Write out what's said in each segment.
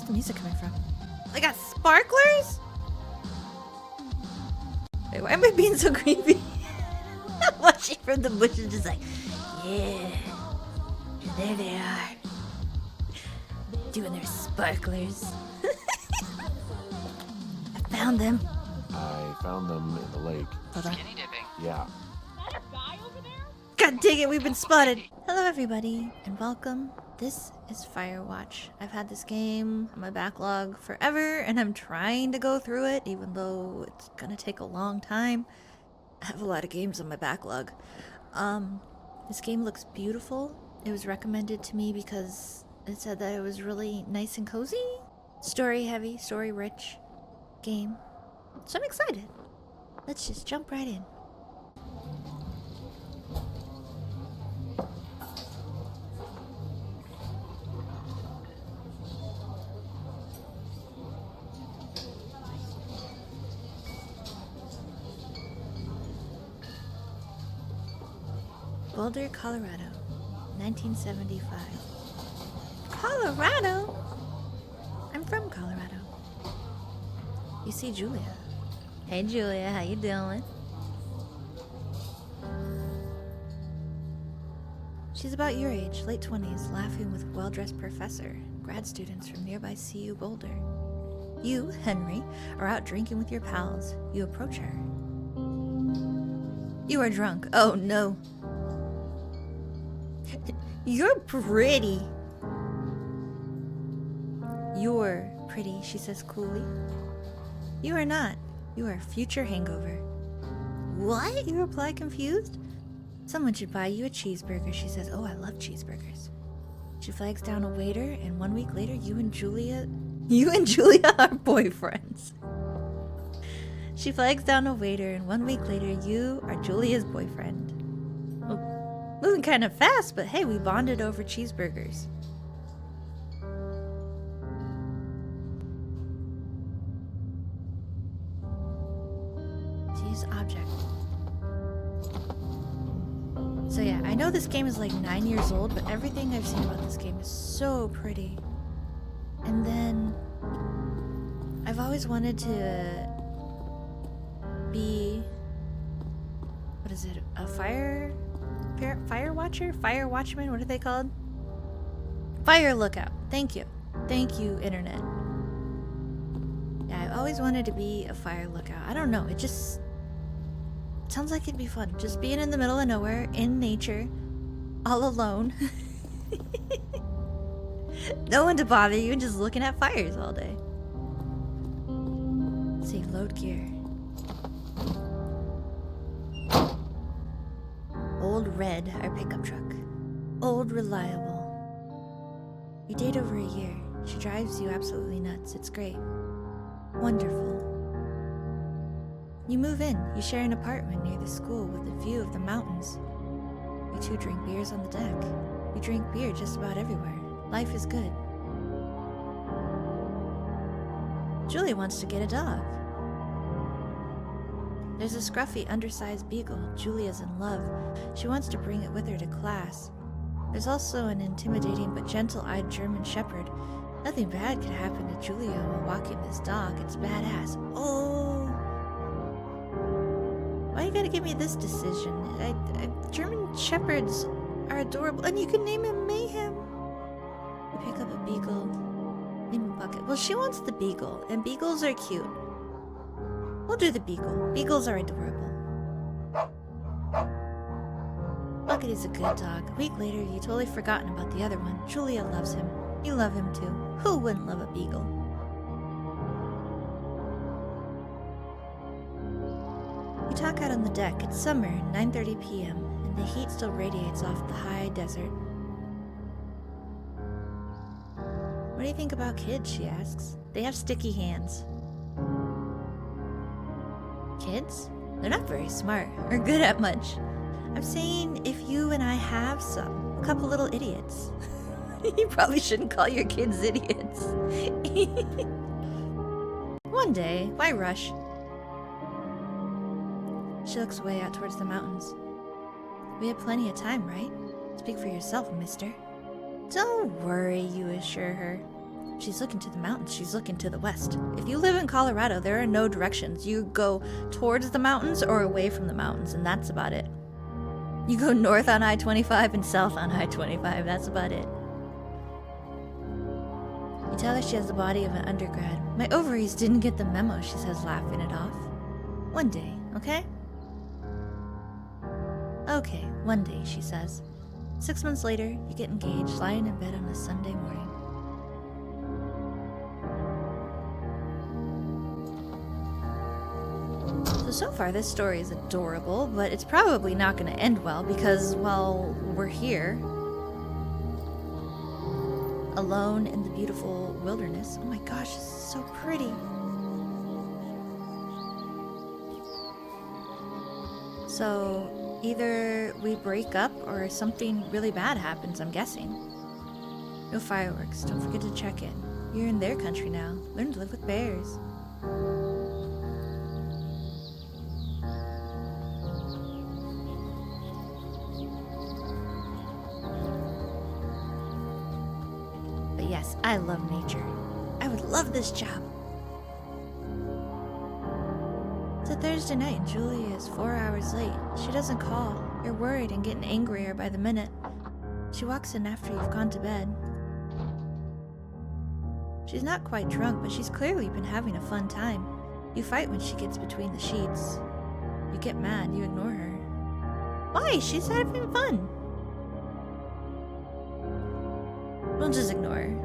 the music coming from? I got sparklers? Wait, why am I being so creepy? Watching from the bushes, just like, yeah, there they are, doing their sparklers. I found them. I found them in the lake. Hold on. Skinny dipping. Yeah. God dang it, we've been spotted. Hello everybody, and welcome. This is Firewatch. I've had this game on my backlog forever, and I'm trying to go through it, even though it's gonna take a long time. I have a lot of games on my backlog. This game looks beautiful. It was recommended to me because it said that it was really nice and cozy. Story heavy, story rich game. So I'm excited. Let's just jump right in. Boulder, Colorado, 1975. Colorado? I'm from Colorado. You see Julia. Hey Julia, how you doing? She's about your age, late 20s, laughing with a well-dressed professor, grad students from nearby CU Boulder. You, Henry, are out drinking with your pals. You approach her. You are drunk. Oh no. You're pretty. You're pretty, she says coolly. You are not. You are a future hangover. What? You reply confused. Someone should buy you a cheeseburger, she says. Oh, I love cheeseburgers. She flags down a waiter, and 1 week later, you and Julia are boyfriends. She flags down a waiter, and 1 week later, you are Julia's boyfriend. Moving kind of fast, but hey, we bonded over cheeseburgers. To use object. So yeah, I know this game is like 9 years old, but everything I've seen about this game is so pretty. And then I've always wanted to be, what is it, a fire watcher? Fire watchman? What are they called? Fire lookout. Thank you. Thank you, internet. Yeah, I've always wanted to be a fire lookout. I don't know. It just sounds like it'd be fun. Just being in the middle of nowhere, in nature, all alone. No one to bother you, and just looking at fires all day. Let's see, load gear. Old Red, our pickup truck. Old Reliable. You date over a year. She drives you absolutely nuts. It's great. Wonderful. You move in. You share an apartment near the school with a view of the mountains. You two drink beers on the deck. You drink beer just about everywhere. Life is good. Julia wants to get a dog. There's a scruffy, undersized beagle. Julia's in love. She wants to bring it with her to class. There's also an intimidating but gentle-eyed German shepherd. Nothing bad could happen to Julia while walking this dog. It's badass. Oh! Why you gotta give me this decision? German shepherds are adorable, and you can name him Mayhem. You pick up a beagle. Name a bucket. Well, she wants the beagle, and beagles are cute. We'll do the beagle. Beagles are adorable. Bucket is a good dog. A week later, you've totally forgotten about the other one. Julia loves him. You love him too. Who wouldn't love a beagle? You talk out on the deck. It's summer, 9:30 p.m., and the heat still radiates off the high desert. What do you think about kids, she asks. They have sticky hands. Kids? They're not very smart or good at much. I'm saying if you and I have some, a couple little idiots. You probably shouldn't call your kids idiots. One day, why rush? She looks way out towards the mountains. We have plenty of time, right? Speak for yourself, mister. Don't worry, you assure her. She's looking to the mountains. She's looking to the west. If you live in Colorado, there are no directions. You go towards the mountains or away from the mountains, and that's about it. You go north on I-25 and south on I-25. That's about it. You tell her she has the body of an undergrad. My ovaries didn't get the memo, she says, laughing it off. One day, okay? Okay, one day, she says. 6 months later, you get engaged, lying in bed on a Sunday morning. So far, this story is adorable, but it's probably not going to end well because, well, we're here. Alone in the beautiful wilderness. Oh my gosh, this is so pretty. So, either we break up or something really bad happens, I'm guessing. No fireworks. Don't forget to check in. You're in their country now. Learn to live with bears. But yes, I love nature. I would love this job. It's a Thursday night and Julia is 4 hours late. She doesn't call. You're worried and getting angrier by the minute. She walks in after you've gone to bed. She's not quite drunk, but she's clearly been having a fun time. You fight when she gets between the sheets. You get mad, you ignore her. Why? She's having fun. We'll just ignore her.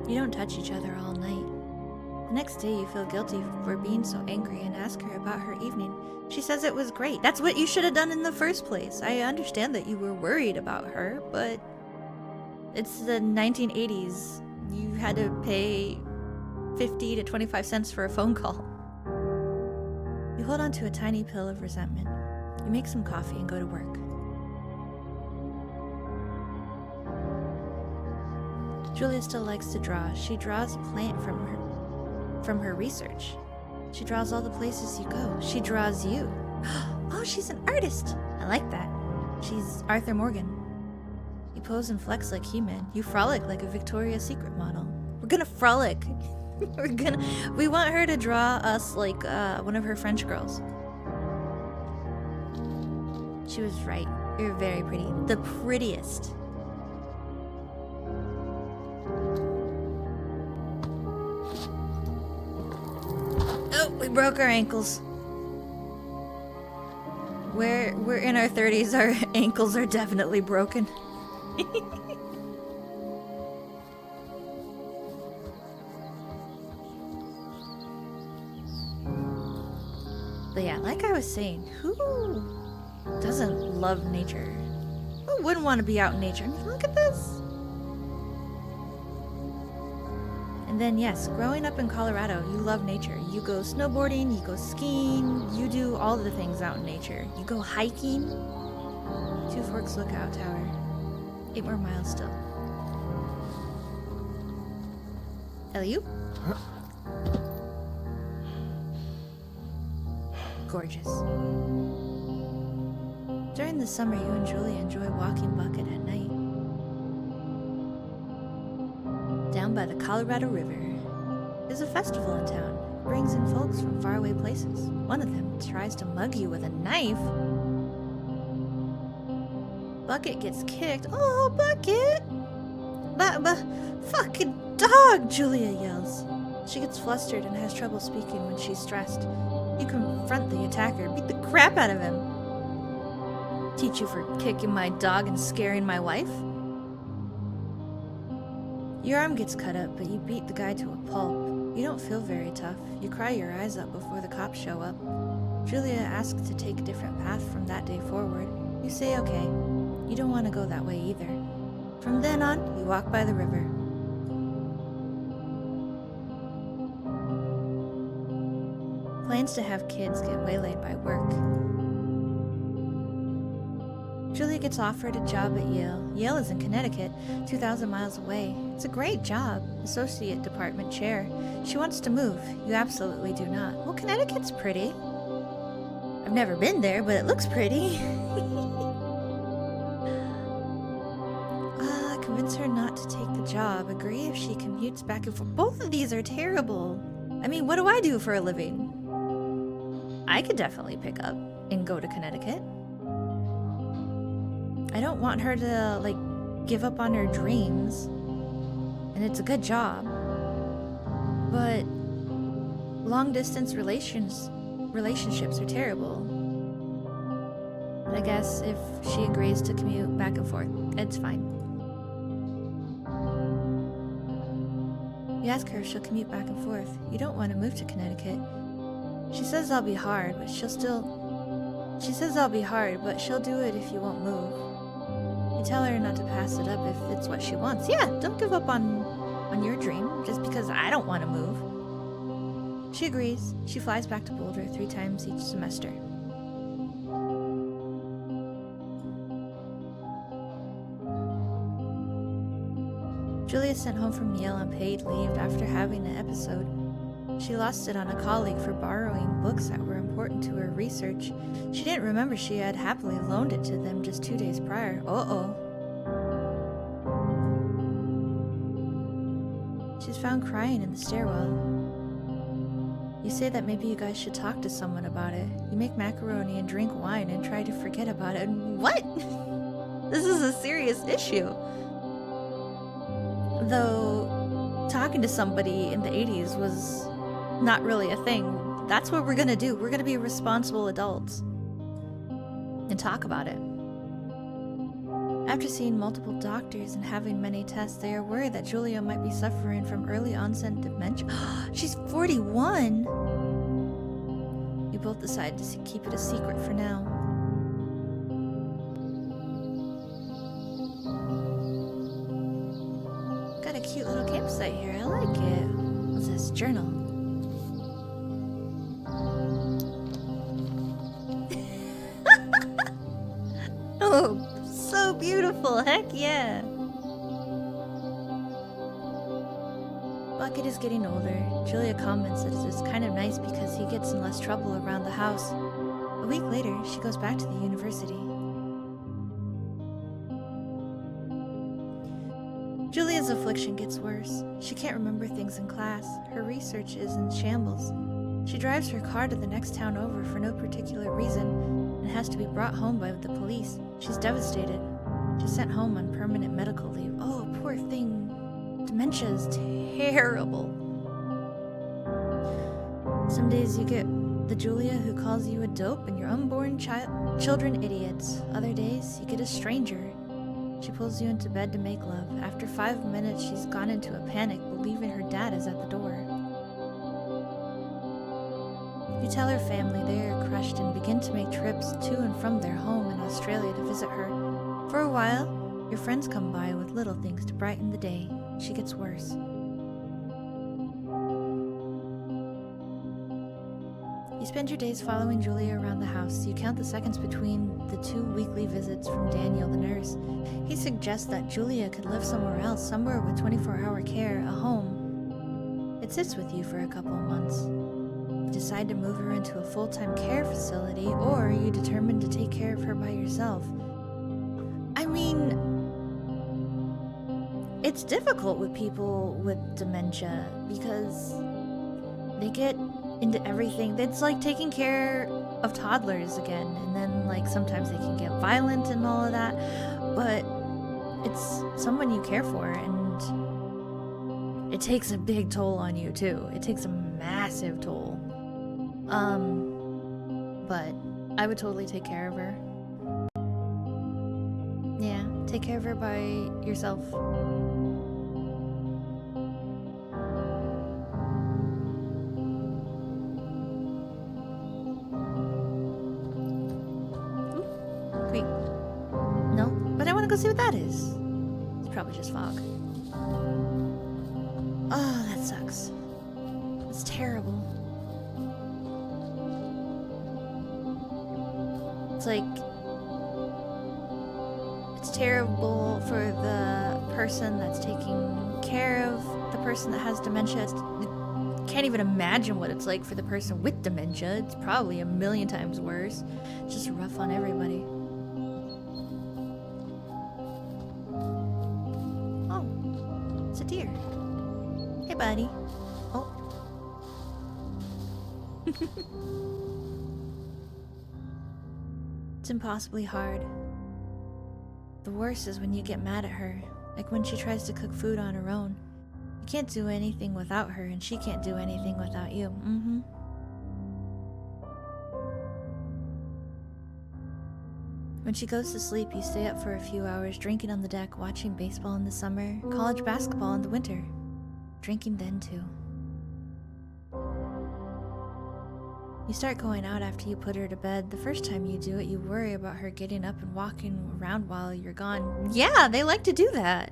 You don't touch each other all night. The next day you feel guilty for being so angry and ask her about her evening. She says it was great. That's what you should have done in the first place. I understand that you were worried about her, but it's the 1980s. You had to pay 50 to 25 cents for a phone call. You hold on to a tiny pill of resentment. You make some coffee and go to work. Julia still likes to draw. She draws a plant from her research. She draws all the places you go. She draws you. Oh, she's an artist. I like that. She's Arthur Morgan. You pose and flex like He-Man. You frolic like a Victoria's Secret model. We're gonna frolic. We want her to draw us like one of her French girls. She was right. You're very pretty. The prettiest. Oh, we broke our ankles. We're in our 30s. Our ankles are definitely broken. But yeah, like I was saying, who doesn't love nature? Who wouldn't want to be out in nature? I mean, look at this. And then yes, growing up in Colorado, you love nature. You go snowboarding, you go skiing, you do all the things out in nature. You go hiking. Two Forks Lookout Tower. 8 more miles still. Ellie? Gorgeous. During the summer, you and Julia enjoy walking Bucket at night. Down by the Colorado River. There's a festival in town. It brings in folks from faraway places. One of them tries to mug you with a knife. Bucket gets kicked. Oh, Bucket! Fucking dog! Julia yells. She gets flustered and has trouble speaking when she's stressed. You confront the attacker, beat the crap out of him. Teach you for kicking my dog and scaring my wife? Your arm gets cut up, but you beat the guy to a pulp. You don't feel very tough. You cry your eyes up before the cops show up. Julia asks to take a different path from that day forward. You say okay. You don't want to go that way either. From then on, you walk by the river. Plans to have kids get waylaid by work. Julia gets offered a job at Yale. Yale is in Connecticut, 2,000 miles away. It's a great job, associate department chair. She wants to move. You absolutely do not. Well, Connecticut's pretty. I've never been there, but it looks pretty. Convince her not to take the job. Agree if she commutes back and forth. Both of these are terrible. I mean, what do I do for a living? I could definitely pick up and go to Connecticut. I don't want her to, like, give up on her dreams. And it's a good job. But long distance relationships are terrible. But I guess if she agrees to commute back and forth, it's fine. You ask her if she'll commute back and forth. You don't want to move to Connecticut. She says I'll be hard, but she'll do it if you won't move. You tell her not to pass it up if it's what she wants. Yeah, don't give up on your dream just because I don't want to move. She agrees. She flies back to Boulder 3 times each semester. Julia sent home from Yale on paid leave after having an episode. She lost it on a colleague for borrowing books that were important to her research. She didn't remember she had happily loaned it to them just 2 days prior. Uh-oh. She's found crying in the stairwell. You say that maybe you guys should talk to someone about it. You make macaroni and drink wine and try to forget about it. What? This is a serious issue. Though, talking to somebody in the 80s was not really a thing. That's what we're gonna do. We're gonna be responsible adults. And talk about it. After seeing multiple doctors and having many tests, they are worried that Julia might be suffering from early onset dementia. She's 41! You both decide to keep it a secret for now. Got a cute little campsite here. I like it. What's this? Journal. Oh, so beautiful. Heck yeah. Bucket is getting older. Julia comments that it's kind of nice because he gets in less trouble around the house. A week later, she goes back to the university. Julia's affliction gets worse. She can't remember things in class. Her research is in shambles. She drives her car to the next town over for no particular reason and has to be brought home by the police. She's devastated. She's sent home on permanent medical leave. Oh, poor thing. Dementia is terrible. Some days you get the Julia who calls you a dope and your unborn children idiots. Other days you get a stranger. She pulls you into bed to make love. After 5 minutes, she's gone into a panic, believing her dad is at the door. You tell her family they are crushed and begin to make trips to and from their home in Australia to visit her. For a while, your friends come by with little things to brighten the day. She gets worse. You spend your days following Julia around the house. You count the seconds between the 2 weekly visits from Daniel, the nurse. He suggests that Julia could live somewhere else, somewhere with 24-hour care, a home. It sits with you for a couple of months. You decide to move her into a full-time care facility, or you determine to take care of her by yourself. I mean, it's difficult with people with dementia because they get into everything. It's like taking care of toddlers again, and then like sometimes they can get violent and all of that, but it's someone you care for, and it takes a big toll on you too. It takes a massive toll. But I would totally take care of her. Yeah, take care of her by yourself. Wait. No? But I want to go see what that is. It's probably just fog. Oh, that sucks. It's terrible. It's like... It's terrible for the person that's taking care of the person that has dementia. Can't even imagine what it's like for the person with dementia. It's probably a million times worse. It's just rough on everybody. deer. Hey, buddy. Oh. It's impossibly hard. The worst is when you get mad at her, like when she tries to cook food on her own. You can't do anything without her, and she can't do anything without you. When she goes to sleep, you stay up for a few hours drinking on the deck, watching baseball in the summer, college basketball in the winter. Drinking then too. You start going out after you put her to bed. The first time you do it, you worry about her getting up and walking around while you're gone. Yeah, they like to do that.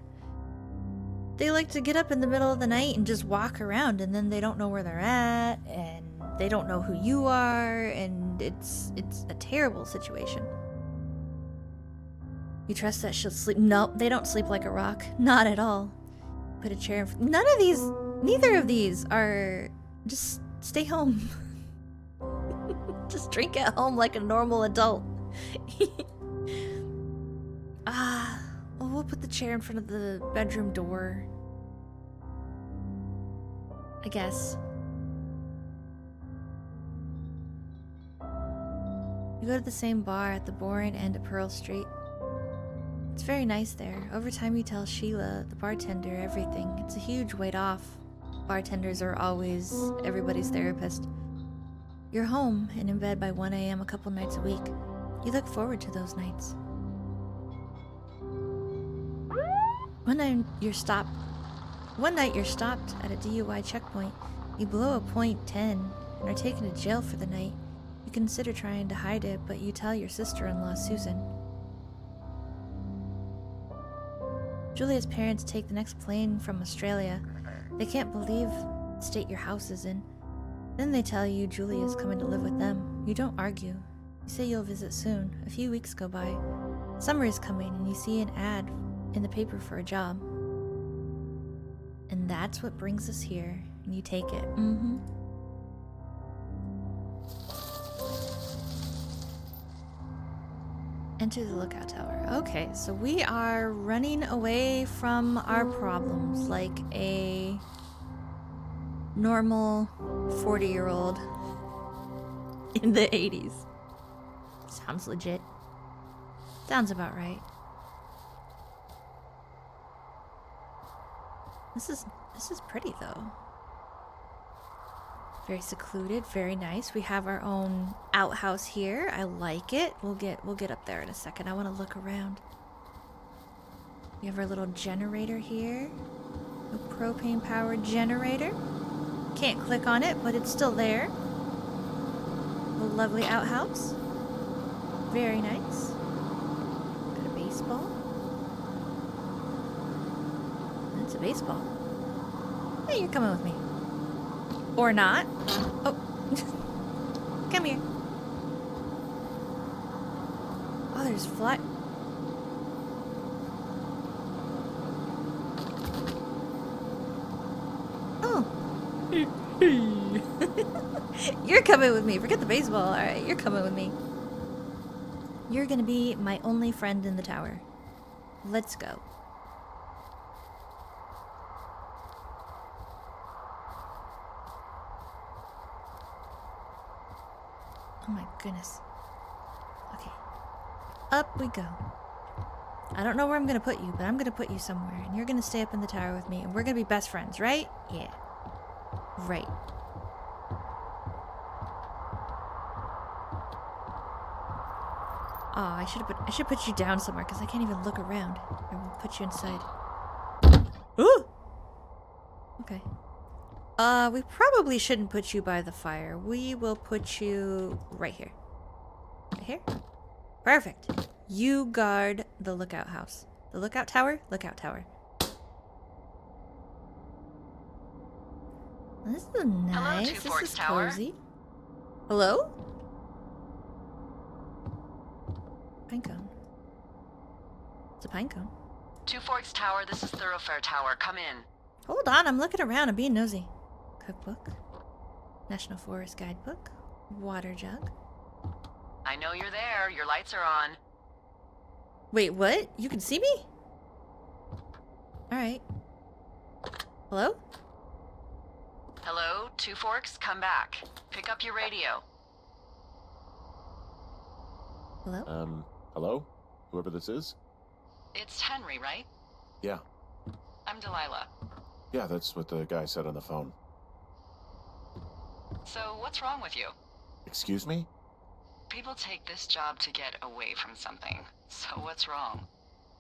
They like to get up in the middle of the night and just walk around, and then they don't know where they're at, and they don't know who you are, and it's a terrible situation. You trust that she'll sleep? Nope, they don't sleep like a rock. Not at all. Put a chair in neither of these are... Just stay home. Just drink at home like a normal adult. Well, we'll put the chair in front of the bedroom door. I guess. You go to the same bar at the boring end of Pearl Street. It's very nice there. Over time you tell Sheila, the bartender, everything. It's a huge weight off. Bartenders are always everybody's therapist. You're home and in bed by 1 a.m. a couple nights a week. You look forward to those nights. One night you're stopped at a DUI checkpoint. You blow a .10 and are taken to jail for the night. You consider trying to hide it, but you tell your sister-in-law, Susan. Julia's parents take the next plane from Australia. They can't believe the state your house is in. Then they tell you Julia's coming to live with them. You don't argue. You say you'll visit soon. A few weeks go by. Summer is coming and you see an ad in the paper for a job. And that's what brings us here. And you take it. Enter the lookout tower. Okay, so we are running away from our problems like a normal 40-year-old in the 80s. Sounds legit. Sounds about right. This is pretty though. Very secluded, very nice. We have our own outhouse here. I like it. We'll get up there in a second. I want to look around. We have our little generator here. A propane powered generator. Can't click on it, but it's still there. A lovely outhouse. Very nice. Got a baseball. That's a baseball. Hey, you're coming with me. Or not. Oh. Come here. Oh, there's fly. Oh. You're coming with me. Forget the baseball. Alright, you're coming with me. You're gonna be my only friend in the tower. Let's go. Oh my goodness. Okay. Up we go. I don't know where I'm gonna put you, but I'm gonna put you somewhere. And you're gonna stay up in the tower with me. And we're gonna be best friends, right? Yeah. Right. Oh, I should put you down somewhere because I can't even look around. I will put you inside. Ooh! Okay. We probably shouldn't put you by the fire. We will put you right here. Right here? Perfect. You guard the lookout house. The lookout tower? Lookout tower. This is nice. Hello, this is cozy. Hello? Pine cone. It's a pine cone. Two Forks Tower, this is Thoroughfare Tower. Come in. Hold on, I'm looking around. I'm being nosy. Cookbook. National Forest Guidebook. Water jug. I know you're there. Your lights are on. Wait, what? You can see me? Alright. Hello? Hello, Two Forks, come back. Pick up your radio. Hello? Hello? Whoever this is? It's Henry, right? Yeah. I'm Delilah. Yeah, that's what the guy said on the phone. So, what's wrong with you? Excuse me? People take this job to get away from something. So, what's wrong?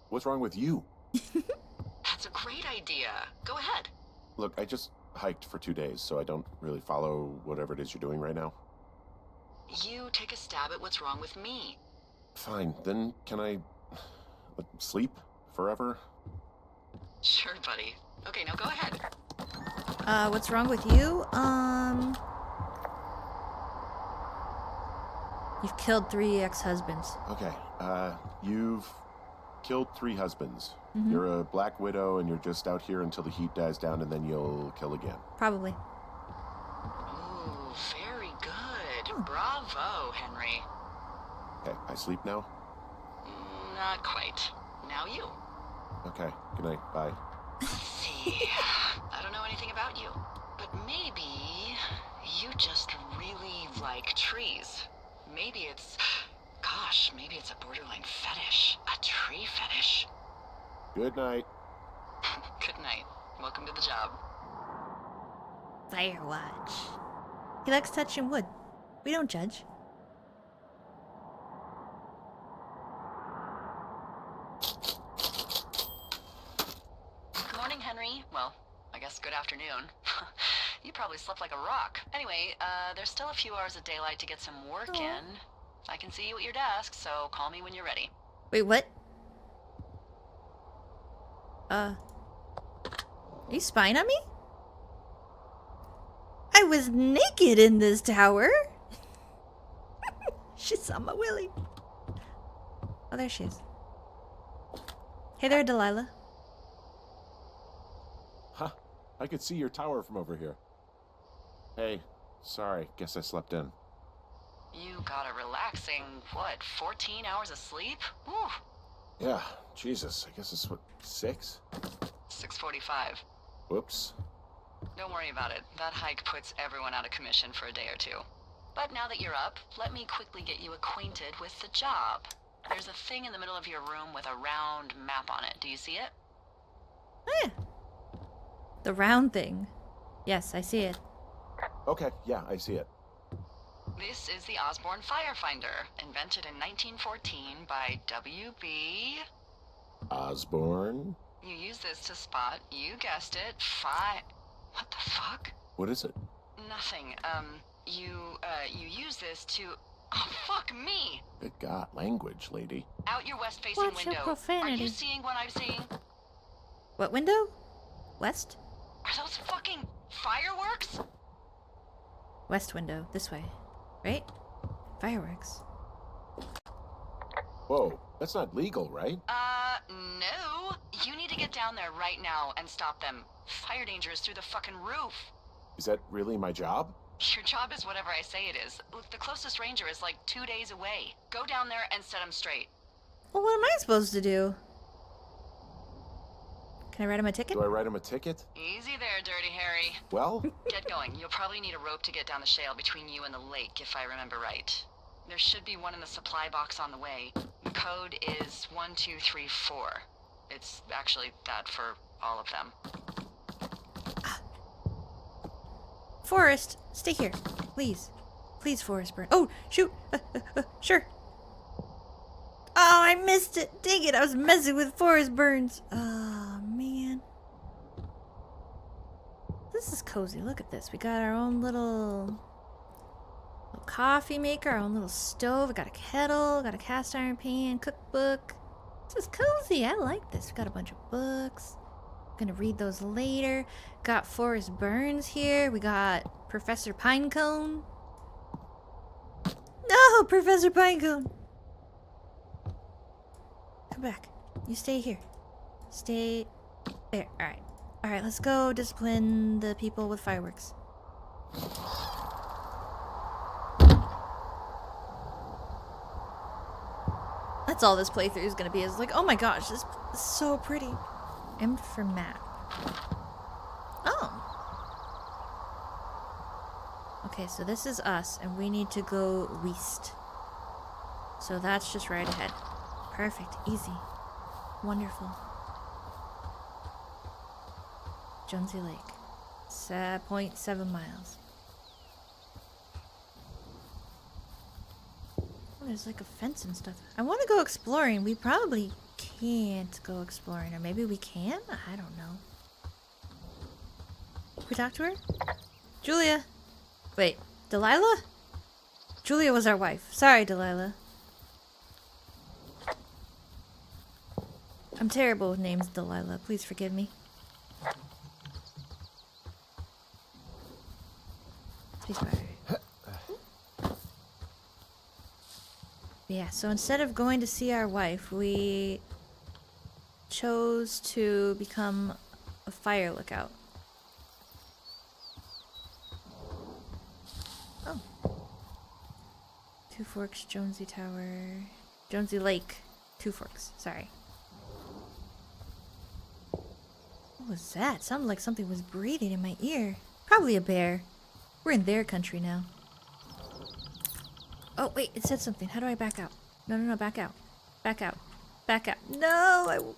What's wrong with you? That's a great idea. Go ahead. Look, I just hiked for 2 days, so I don't really follow whatever it is you're doing right now. You take a stab at what's wrong with me. Fine, then can I sleep forever? Sure, buddy. Okay, now go ahead. What's wrong with you? You've killed 3 ex-husbands. Okay, you've killed 3 husbands. Mhm. You're a black widow and you're just out here until the heat dies down and then you'll kill again. Probably. Ooh, very good. Bravo, Henry. Okay, I sleep now? Not quite. Now you. Okay, good night, bye. See, I don't know anything about you, but maybe you just really like trees. Maybe it's a borderline fetish. A tree fetish. Good night. Good night. Welcome to the job. Firewatch. He likes touching wood. We don't judge. Good morning, Henry. Well, I guess good afternoon. You probably slept like a rock. Anyway, there's still a few hours of daylight to get some work in. I can see you at your desk, so call me when you're ready. Wait, what? Are you spying on me? I was naked in this tower. She saw my willy. Oh, there she is. Hey there, Delilah. Huh, I could see your tower from over here. Hey, sorry, guess I slept in. You got a relaxing, 14 hours of sleep? Whew. Yeah, Jesus, I guess it's 6? 6:45. Whoops. Don't worry about it. That hike puts everyone out of commission for a day or 2. But now that you're up, let me quickly get you acquainted with the job. There's a thing in the middle of your room with a round map on it. Do you see it? Oh, yeah. The round thing. Yes, I see it. Okay, yeah, I see it. This is the Osborne Firefinder, invented in 1914 by W.B. Osborne? You use this to spot, you guessed it, What the fuck? What is it? Nothing. You use this to... Oh, fuck me! Good God, language, lady. Out your west-facing Watch your window. profanity. Are you seeing what I'm seeing? What window? West? Are those fucking fireworks? West window. This way. Right? Fireworks. Whoa, that's not legal, right? No. You need to get down there right now and stop them. Fire danger is through the fucking roof. Is that really my job? Your job is whatever I say it is. Look, the closest ranger is like 2 days away. Go down there and set him straight. Well, what am I supposed to do? Can I write him a ticket? Do I write him a ticket? Easy there, Dirty Harry. Well, Get going. You'll probably need a rope to get down the shale between you and the lake, if I remember right. There should be one in the supply box on the way. The code is 1234. It's actually that for all of them. Forrest, stay here. Please. Please, Forrest Burn. Oh, shoot. Sure. Oh, I missed it. Dang it. I was messing with Forrest Burns. Oh, man. This is cozy. Look at this. We got our own little coffee maker, our own little stove. We got a kettle, got a cast iron pan, cookbook. This is cozy. I like this. We got a bunch of books. Gonna read those later. Got Forrest Burns here. We got Professor Pinecone. No, Professor Pinecone. Come back. You stay here. Stay there. Alright. Alright, let's go discipline the people with fireworks. That's all this playthrough is gonna be, is like, oh my gosh, this is so pretty. M for map. Okay, so this is us, and we need to go west. So that's just right ahead. Perfect. Easy. Wonderful. Jonesy Lake. 0.7 miles. Oh, there's like a fence and stuff. I want to go exploring. We probably can't go exploring. Or maybe we can? I don't know. Can we talk to her? Julia! Wait, Delilah? Julia was our wife. Sorry, Delilah. I'm terrible with names, Delilah. Please forgive me. Spacebar. Yeah, so instead of going to see our wife, we chose to become a fire lookout. Oh. Two Forks, Jonesy Tower, Jonesy Lake. Two Forks, sorry. What was that? Sounded like something was breathing in my ear. Probably a bear. We're in their country now. Oh, wait, it said something. How do I back out? No, back out. Back out. Back out. No,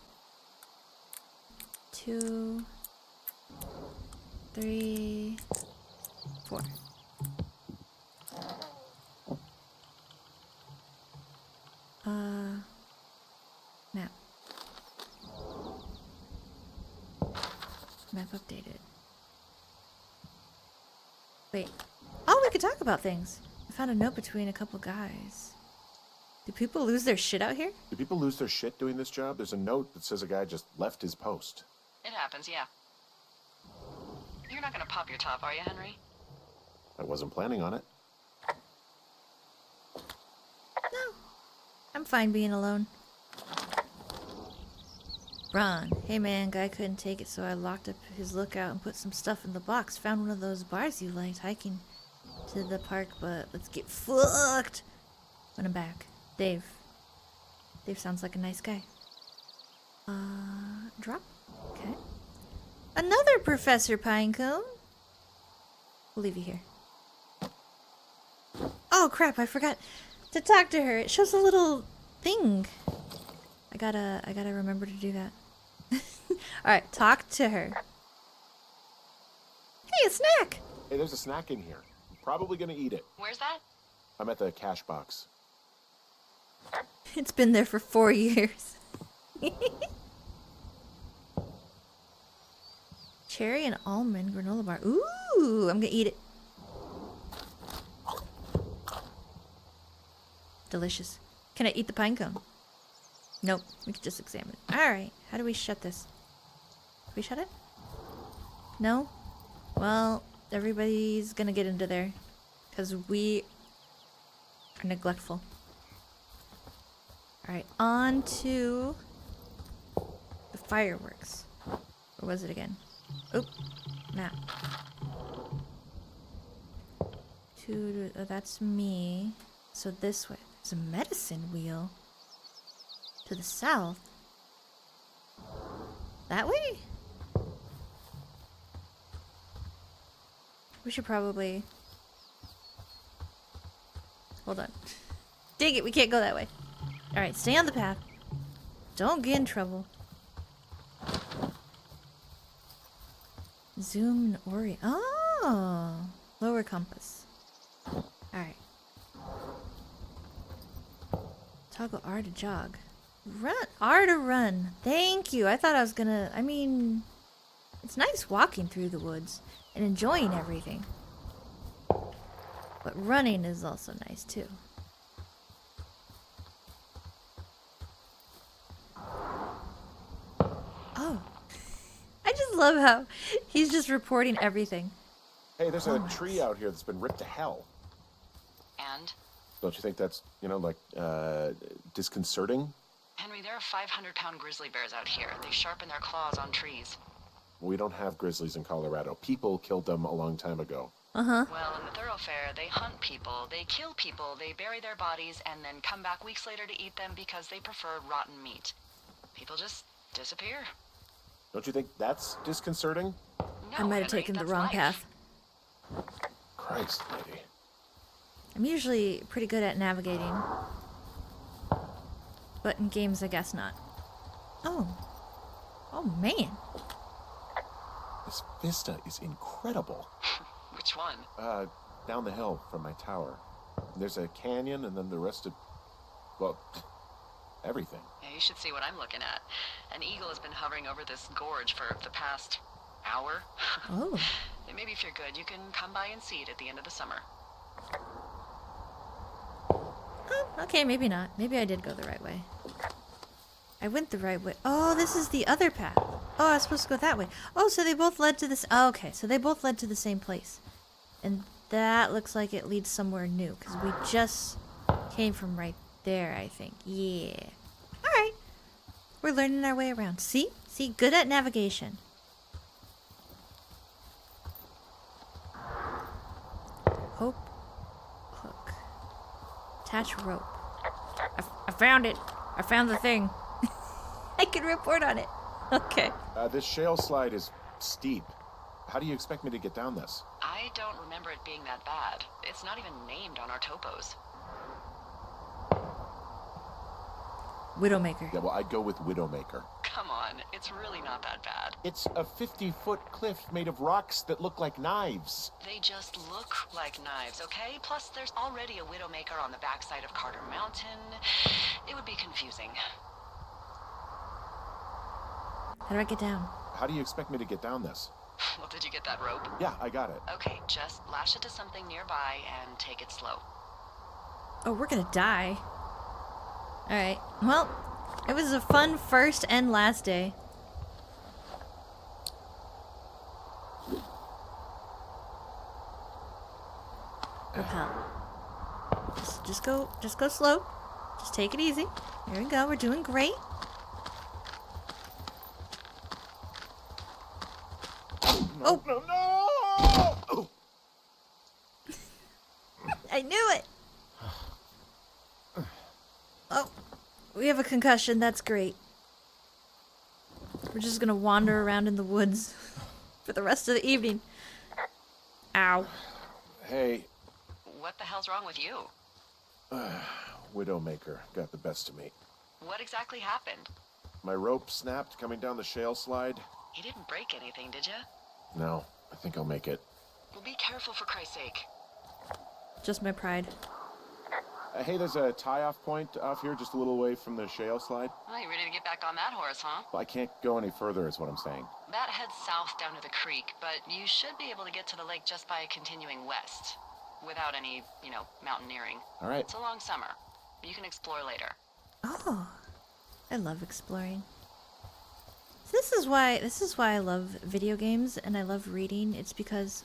2, 3, 4. Map. Map updated. Wait. Oh, we could talk about things. I found a note between a couple guys. Do people lose their shit out here? Do people lose their shit doing this job? There's a note that says a guy just left his post. It happens, yeah. You're not gonna pop your top, are you, Henry? I wasn't planning on it. No. I'm fine being alone. Ron. Hey man, guy couldn't take it, so I locked up his lookout and put some stuff in the box. Found one of those bars you liked, hiking to the park, but let's get fucked when I'm back. Dave. Dave sounds like a nice guy. Drop? Okay. Another Professor Pinecone. We'll leave you here. Oh crap, I forgot to talk to her. It shows a little thing. I gotta remember to do that. Alright, talk to her. Hey, a snack! Hey, there's a snack in here. I'm probably gonna eat it. Where's that? I'm at the cash box. It's been there for 4 years. Cherry and almond granola bar. Ooh, I'm gonna eat it. Delicious. Can I eat the pine cone? Nope, we can just examine it. Alright, how do we shut this? Can we shut it? No? Well, everybody's gonna get into there. Because we are neglectful. Alright, on to the fireworks. Where was it again? Oop, map. Oh, that's me. So this way. There's a medicine wheel. To the south. That way? We should probably... Hold on. Dang it, we can't go that way. Alright, stay on the path. Don't get in trouble. Zoom and Ori. Oh! Lower compass. Alright. Toggle R to jog. Run. R to run. Thank you. I thought I was gonna... I mean... It's nice walking through the woods and enjoying everything. But running is also nice too. Oh. I just love how he's just reporting everything. Hey, there's a tree out here that's been ripped to hell. And? Don't you think that's, disconcerting? Henry, there are 500-pound grizzly bears out here. They sharpen their claws on trees. We don't have grizzlies in Colorado. People killed them a long time ago. Uh-huh. Well, in the thoroughfare, they hunt people, they kill people, they bury their bodies, and then come back weeks later to eat them because they prefer rotten meat. People just disappear. Don't you think that's disconcerting? No, I might have Henry, taken the that's wrong life. path. Christ, lady. I'm usually pretty good at navigating. But in games, I guess not. Oh. Oh, man. This vista is incredible. Which one? Down the hill from my tower. There's a canyon and then the rest of... well, everything. Yeah, you should see what I'm looking at. An eagle has been hovering over this gorge for the past hour. Oh. And maybe if you're good, you can come by and see it at the end of the summer. Oh, okay, maybe not. Maybe I did go the right way. I went the right way. Oh, this is the other path. Oh, I was supposed to go that way. Oh, so they both led to this... Oh, okay, so they both led to the same place. And that looks like it leads somewhere new, because we just came from right there, I think. Yeah. Alright. We're learning our way around. See? See? Good at navigation. Hope. Hook. Attach rope. I found it. I found the thing. I can report on it. Okay. This shale slide is steep. How do you expect me to get down this? I don't remember it being that bad. It's not even named on our topos. Widowmaker. Yeah, well, I'd go with Widowmaker. Come on, it's really not that bad. It's a 50-foot cliff made of rocks that look like knives. They just look like knives, okay? Plus, there's already a Widowmaker on the backside of Carter Mountain. It would be confusing. How do I get down? How do you expect me to get down this? Well, did you get that rope? Yeah, I got it. Okay, just lash it to something nearby and take it slow. Oh, we're gonna die. Alright. Well, it was a fun first and last day. Repel. Just go slow. Just take it easy. There we go. We're doing great. Oh! No! Oh. I knew it! Oh, we have a concussion. That's great. We're just gonna wander around in the woods for the rest of the evening. Ow. Hey, What the hell's wrong with you? Widowmaker got the best of me. What exactly happened? My rope snapped coming down the shale slide. You didn't break anything, did you? No, I think I'll make it. Well, be careful for Christ's sake. Just my pride. Hey, there's a tie-off point off here just a little away from the shale slide. Well, you ready to get back on that horse, huh? Well, I can't go any further is what I'm saying. That heads south down to the creek, but you should be able to get to the lake just by continuing west. Without any, mountaineering. All right. It's a long summer. You can explore later. Oh, I love exploring. So this is why I love video games and I love reading. It's because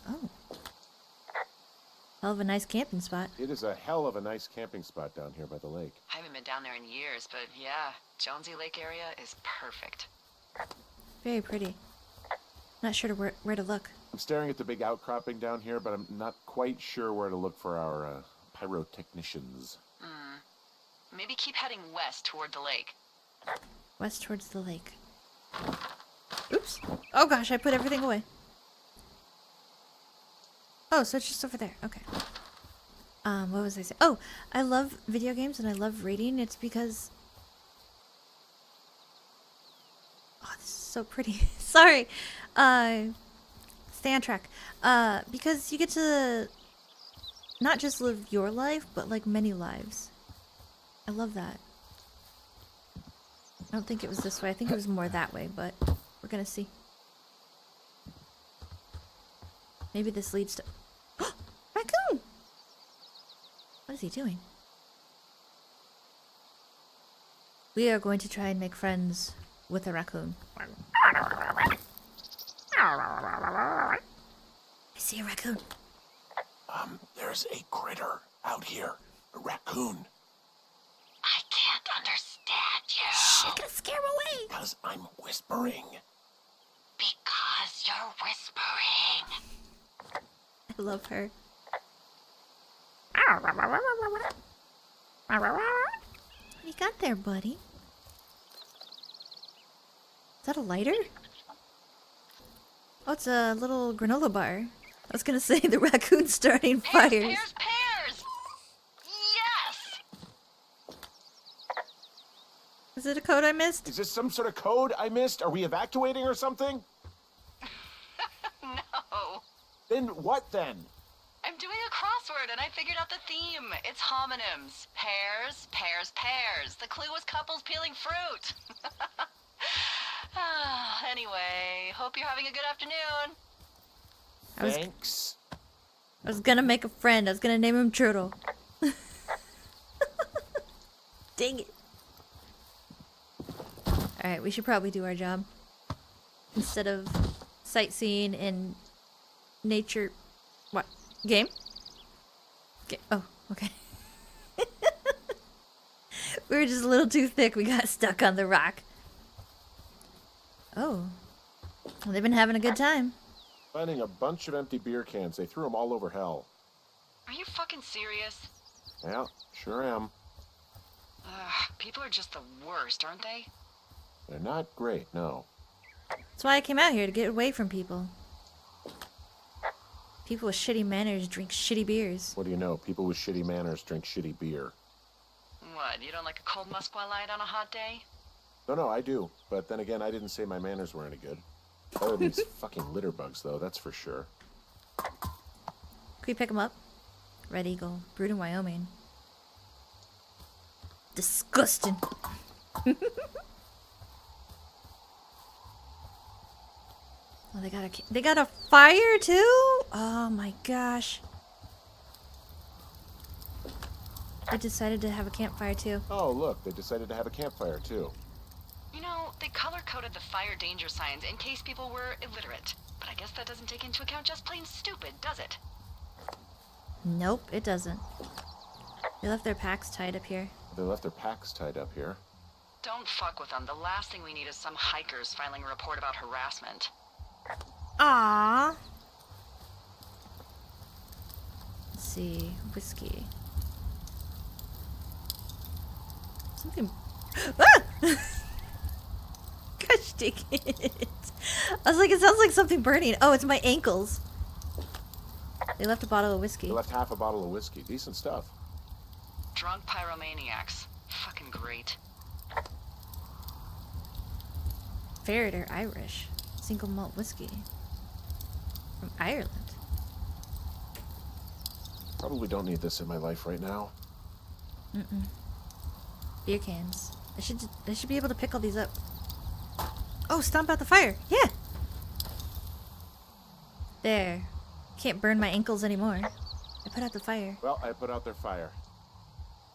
hell of a nice camping spot. It is a hell of a nice camping spot down here by the lake. I haven't been down there in years, but yeah, Jonesy Lake area is perfect. Very pretty. Not sure where to look. I'm staring at the big outcropping down here, but I'm not quite sure where to look for our pyrotechnicians. Maybe keep heading west toward the lake. West towards the lake. Oops. Oh gosh, I put everything away. Oh, so it's just over there. Okay. What was I saying? Oh, I love video games and I love reading. It's because... Oh, this is so pretty. Sorry. Stay on track. Because you get to not just live your life, but like many lives. I love that. I don't think it was this way. I think it was more that way, but we're gonna see. Maybe this leads to... Raccoon! What is he doing? We are going to try and make friends with a raccoon. I see a raccoon. There's a critter out here. A raccoon. I can't understand you. Shh, you're gonna scare him away. Because I'm whispering. Because you're whispering. I love her. What you got there, buddy? Is that a lighter? Oh, it's a little granola bar. I was gonna say the raccoon's starting Pears, fires. pears, pears! Yes! Is it a code I missed? Is this some sort of code I missed? Are we evacuating or something? No. Then what then? I'm doing a crossword and I figured out the theme. It's homonyms. Pears, pears, pears. The clue was couples peeling fruit. Anyway, hope you're having a good afternoon. Thanks. I was gonna make a friend. I was gonna name him Turtle. Dang it. Alright, we should probably do our job. Instead of sightseeing in nature. What? Game? Oh, okay. We were just a little too thick. We got stuck on the rock. Oh. Well, they've been having a good time. Finding a bunch of empty beer cans. They threw them all over hell. Are you fucking serious? Yeah, sure am. People are just the worst, aren't they? They're not great, no. That's why I came out here, to get away from people. People with shitty manners drink shitty beers. What do you know? People with shitty manners drink shitty beer. What, you don't like a cold Muscat light on a hot day? No, I do. But then again, I didn't say my manners were any good. Better than these fucking litter bugs, though, that's for sure. Can we pick them up? Red Eagle, brewed in Wyoming. Disgusting. Oh, they got a fire too? Oh my gosh. I decided to have a campfire too. Oh, look, they decided to have a campfire, too. You know, they color-coded the fire danger signs in case people were illiterate. But I guess that doesn't take into account just plain stupid, does it? Nope, it doesn't. They left their packs tied up here. They left their packs tied up here. Don't fuck with them. The last thing we need is some hikers filing a report about harassment. Ah. Let's see, whiskey. Something. Ah! Gosh dang it! I was like, it sounds like something burning. Oh, it's my ankles. They left a bottle of whiskey. They left half a bottle of whiskey. Decent stuff. Drunk pyromaniacs. Fucking great. Ferret Irish. Single malt whiskey. From Ireland. Probably don't need this in my life right now. Beer cans. I should be able to pick all these up. Oh, stomp out the fire. Yeah. There. Can't burn my ankles anymore. I put out the fire. Well, I put out their fire.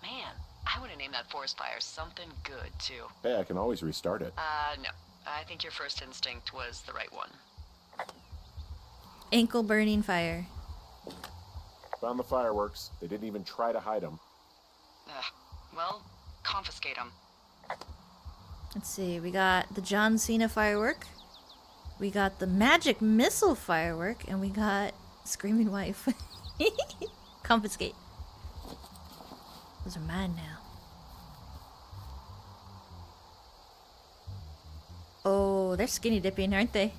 Man, I would have named that forest fire something good, too. Hey, I can always restart it. No. I think your first instinct was the right one. Ankle burning fire. Found the fireworks. They didn't even try to hide them. Well, confiscate them. Let's see. We got the John Cena firework. We got the magic missile firework. And we got Screaming Wife. Confiscate. Those are mine now. Oh, they're skinny dipping, aren't they?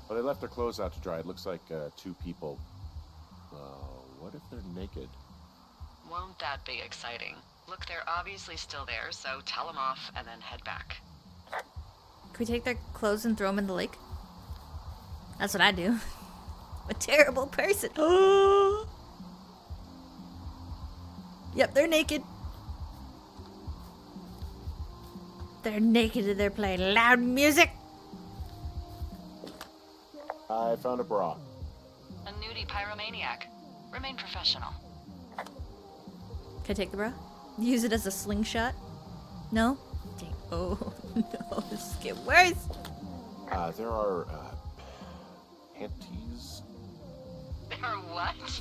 Well, they left their clothes out to dry. It looks like two people. What if they're naked? Won't that be exciting? Look, they're obviously still there, so tell them off and then head back. Can we take their clothes and throw them in the lake? That's what I do. A terrible person. Oh. Yep, they're naked. They're naked and they're playing loud music. I found a bra. A nudie pyromaniac. Remain professional. Can I take the bra? Use it as a slingshot? No? Dang. Oh, no. This is getting worse. There are, panties. There are what?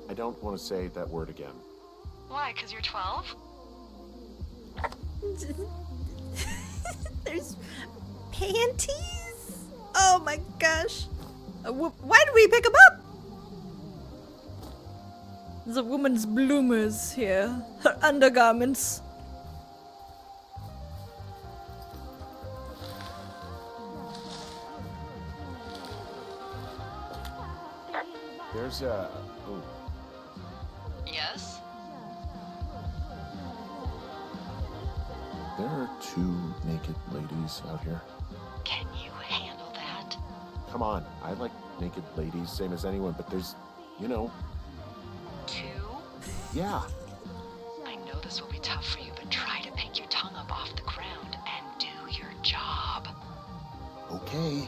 I don't want to say that word again. Why, 'cause you're 12? There's panties? Oh my gosh. Why did we pick them up? There's a woman's bloomers here. Her undergarments. There's a... Oh, Yes? there are 2 naked ladies out here. Can you handle that? Come on, I like naked ladies, same as anyone, but there's, you know, 2? yeah. I know this will be tough for you, but try to pick your tongue up off the ground and do your job. Okay.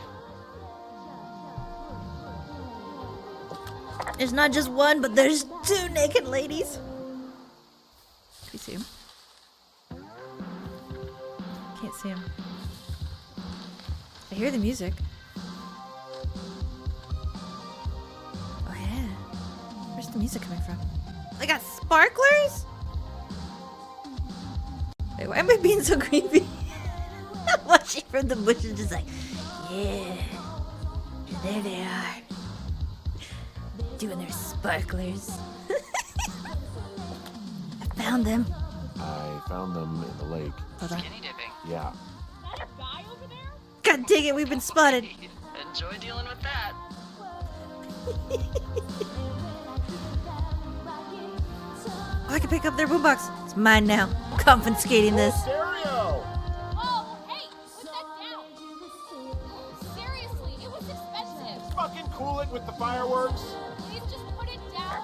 There's not just one, but there's 2 naked ladies. Can you see him? Can't see him. I hear the music. Oh yeah. Where's the music coming from? I got sparklers? Wait, why am I being so creepy? I'm watching from the bushes just like, yeah. And there they are. Doing their sparklers. I found them. I found them in the lake. Hold on. Skinny dipping. Yeah. That a guy over there? God dang it, we've been spotted. Enjoy dealing with that. Oh, I can pick up their boombox. It's mine now. I'm confiscating this. Stereo! Oh, hey, put that down. Seriously, it was expensive. Fucking cool it with the fireworks. Please just put it down.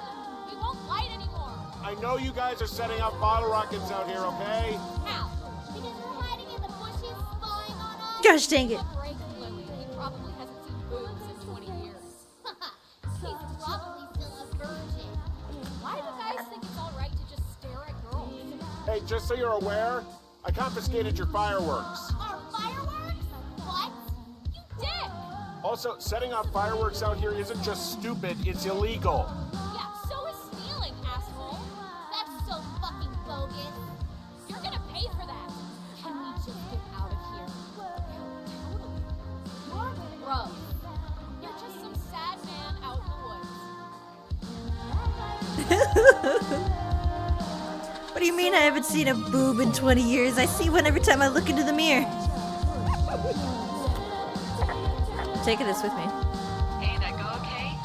We won't light anymore. I know you guys are setting off bottle rockets out here, okay? How? Because we're hiding in the bushes, spying on us. Gosh dang it. Break Louie. He probably hasn't seen boobs in 20 years. He's probably still a virgin. Why do guys think it's all right to just stare at girls? Hey, just so you're aware, I confiscated your fireworks. Our fireworks? What? You dick! Also, setting off fireworks out here isn't just stupid, it's illegal. Yeah, so is stealing, asshole. That's so fucking bogus. You're gonna pay for that. Can we just get out of here? Yeah, totally. You're gross. You're just some sad man out in the woods. What do you mean I haven't seen a boob in 20 years? I see one every time I look into the mirror. I'm taking this with me. Hey, that go okay?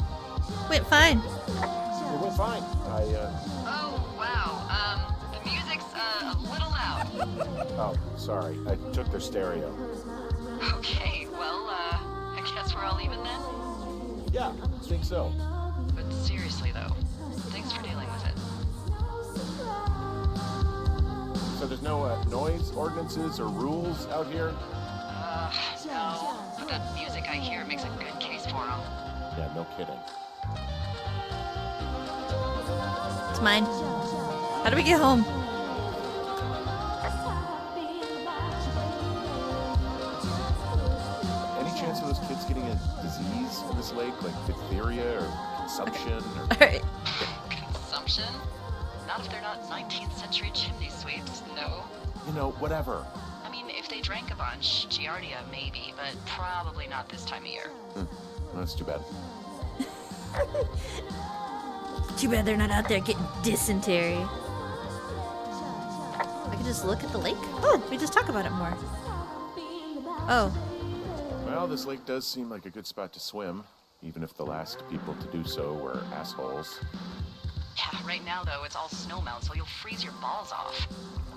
Went fine. It went fine. Oh, wow. The music's a little loud. Oh, sorry. I took their stereo. Okay, well, I guess we're all even then? Yeah, I think so. But seriously, though, thanks for dealing with it. So there's no noise ordinances or rules out here? No. But that music I hear makes a good case for him. Yeah, no kidding. It's mine. How do we get home? Any chance of those kids getting a disease in this lake, like diphtheria or consumption? Or... Alright. Consumption? Not if they're not 19th century chimney sweeps, no. You know, whatever. I mean, if they drank a bunch, Giardia maybe, but probably not this time of year. Well, that's too bad. Too bad they're not out there getting dysentery. I can just look at the lake? Oh, we just talk about it more. Oh. Well, this lake does seem like a good spot to swim, even if the last people to do so were assholes. Yeah, right now, though, it's all snowmelt, so you'll freeze your balls off.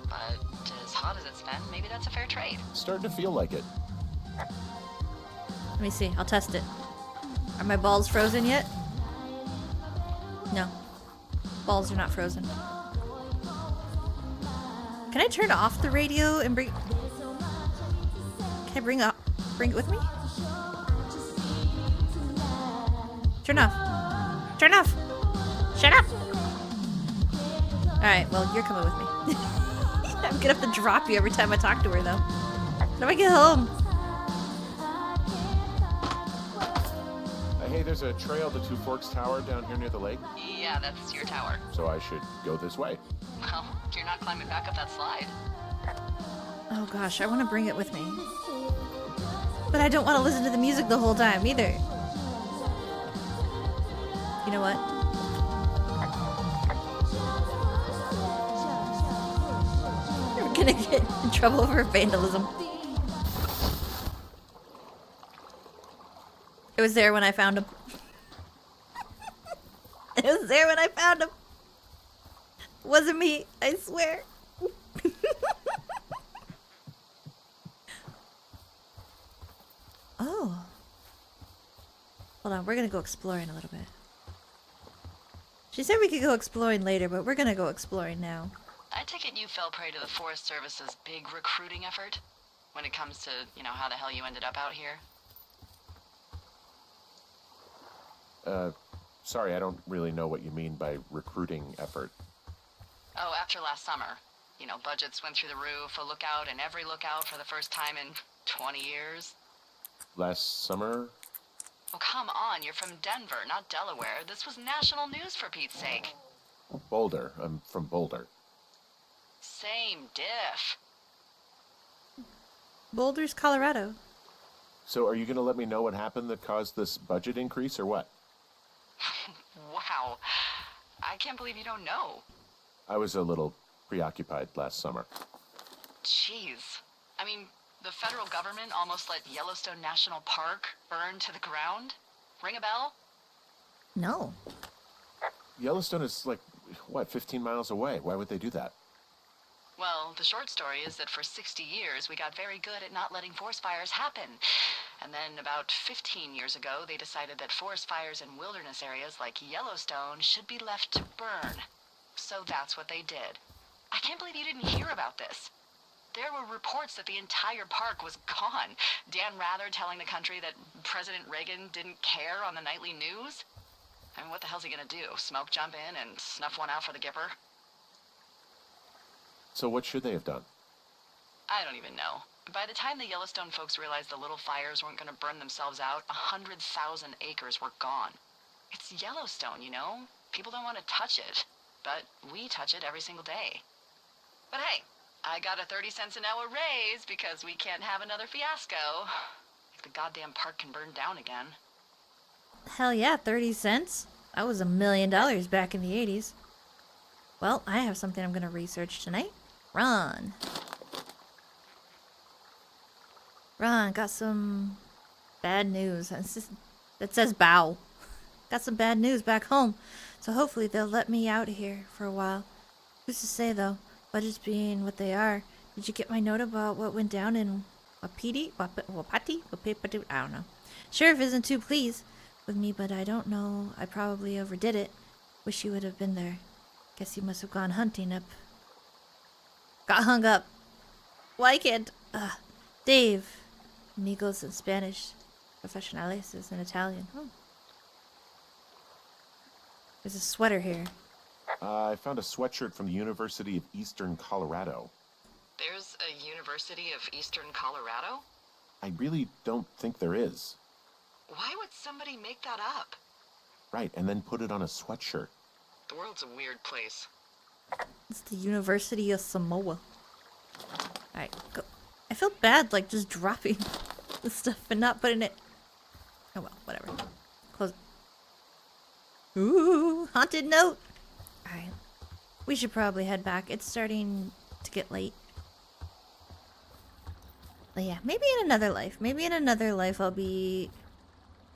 But as hot as it's been, maybe that's a fair trade. Starting to feel like it. Let me see. I'll test it. Are my balls frozen yet? No. Balls are not frozen. Can I turn off the radio and bring... Can I bring it with me? Turn off. Turn off. Shut up. Alright, well, you're coming with me. I'm gonna have to drop you every time I talk to her, though. How do I get home? Hey, there's a trail to Two Forks Tower down here near the lake, Yeah, that's your tower. so I should go this way. Well, you're not climbing back up that slide. Oh gosh, I want to bring it with me. But I don't want to listen to the music the whole time either. You know what? We're gonna get in trouble for vandalism. It was there when I found him. It was there when I found him. Wasn't me, I swear. Oh. Hold on, we're gonna go exploring a little bit. She said we could go exploring later, but we're gonna go exploring now. I take it you fell prey to the Forest Service's big recruiting effort when it comes to, how the hell you ended up out here. Sorry, I don't really know what you mean by recruiting effort. Oh, after last summer. Budgets went through the roof, a lookout in every lookout for the first time in 20 years. Last summer? Oh, come on, you're from Denver, not Delaware. This was national news for Pete's sake. Boulder. I'm from Boulder. Same diff. Boulder's, Colorado. So are you going to let me know what happened that caused this budget increase or what? Wow. I can't believe you don't know. I was a little preoccupied last summer. Jeez. I mean, the federal government almost let Yellowstone National Park burn to the ground? Ring a bell? No. Yellowstone is 15 miles away. Why would they do that? Well, the short story is that for 60 years, we got very good at not letting forest fires happen. And then about 15 years ago, they decided that forest fires in wilderness areas like Yellowstone should be left to burn. So that's what they did. I can't believe you didn't hear about this. There were reports that the entire park was gone. Dan Rather telling the country that President Reagan didn't care on the nightly news. I mean, what the hell's he gonna do? Smoke jump in and snuff one out for the Gipper? So what should they have done? I don't even know. By the time the Yellowstone folks realized the little fires weren't gonna burn themselves out, 100,000 acres were gone. It's Yellowstone, People don't want to touch it. But we touch it every single day. But hey, I got a 30 cents an hour raise because we can't have another fiasco. Like the goddamn park can burn down again. Hell yeah, 30 cents? That was $1 million back in the 80s. Well, I have something I'm gonna research tonight. Ron, got some bad news. It says bow. Got some bad news back home. So hopefully they'll let me out of here for a while. Who's to say though? Budgets being what they are. Did you get my note about what went down in Wapiti? I don't know. Sheriff isn't too pleased with me, but I don't know. I probably overdid it. Wish you would have been there. Guess you must have gone hunting up. Got hung up. Why can't... Dave. Amigos in Spanish. Profesionales is in Italian. Oh. There's a sweater here. I found a sweatshirt from the University of Eastern Colorado. There's a University of Eastern Colorado? I really don't think there is. Why would somebody make that up? Right, and then put it on a sweatshirt. The world's a weird place. It's the University of Samoa. Alright, go. I feel bad, just dropping the stuff and not putting it... Oh well, whatever. Close it. Ooh, haunted note! Alright. We should probably head back. It's starting to get late. But yeah, maybe in another life. Maybe in another life I'll be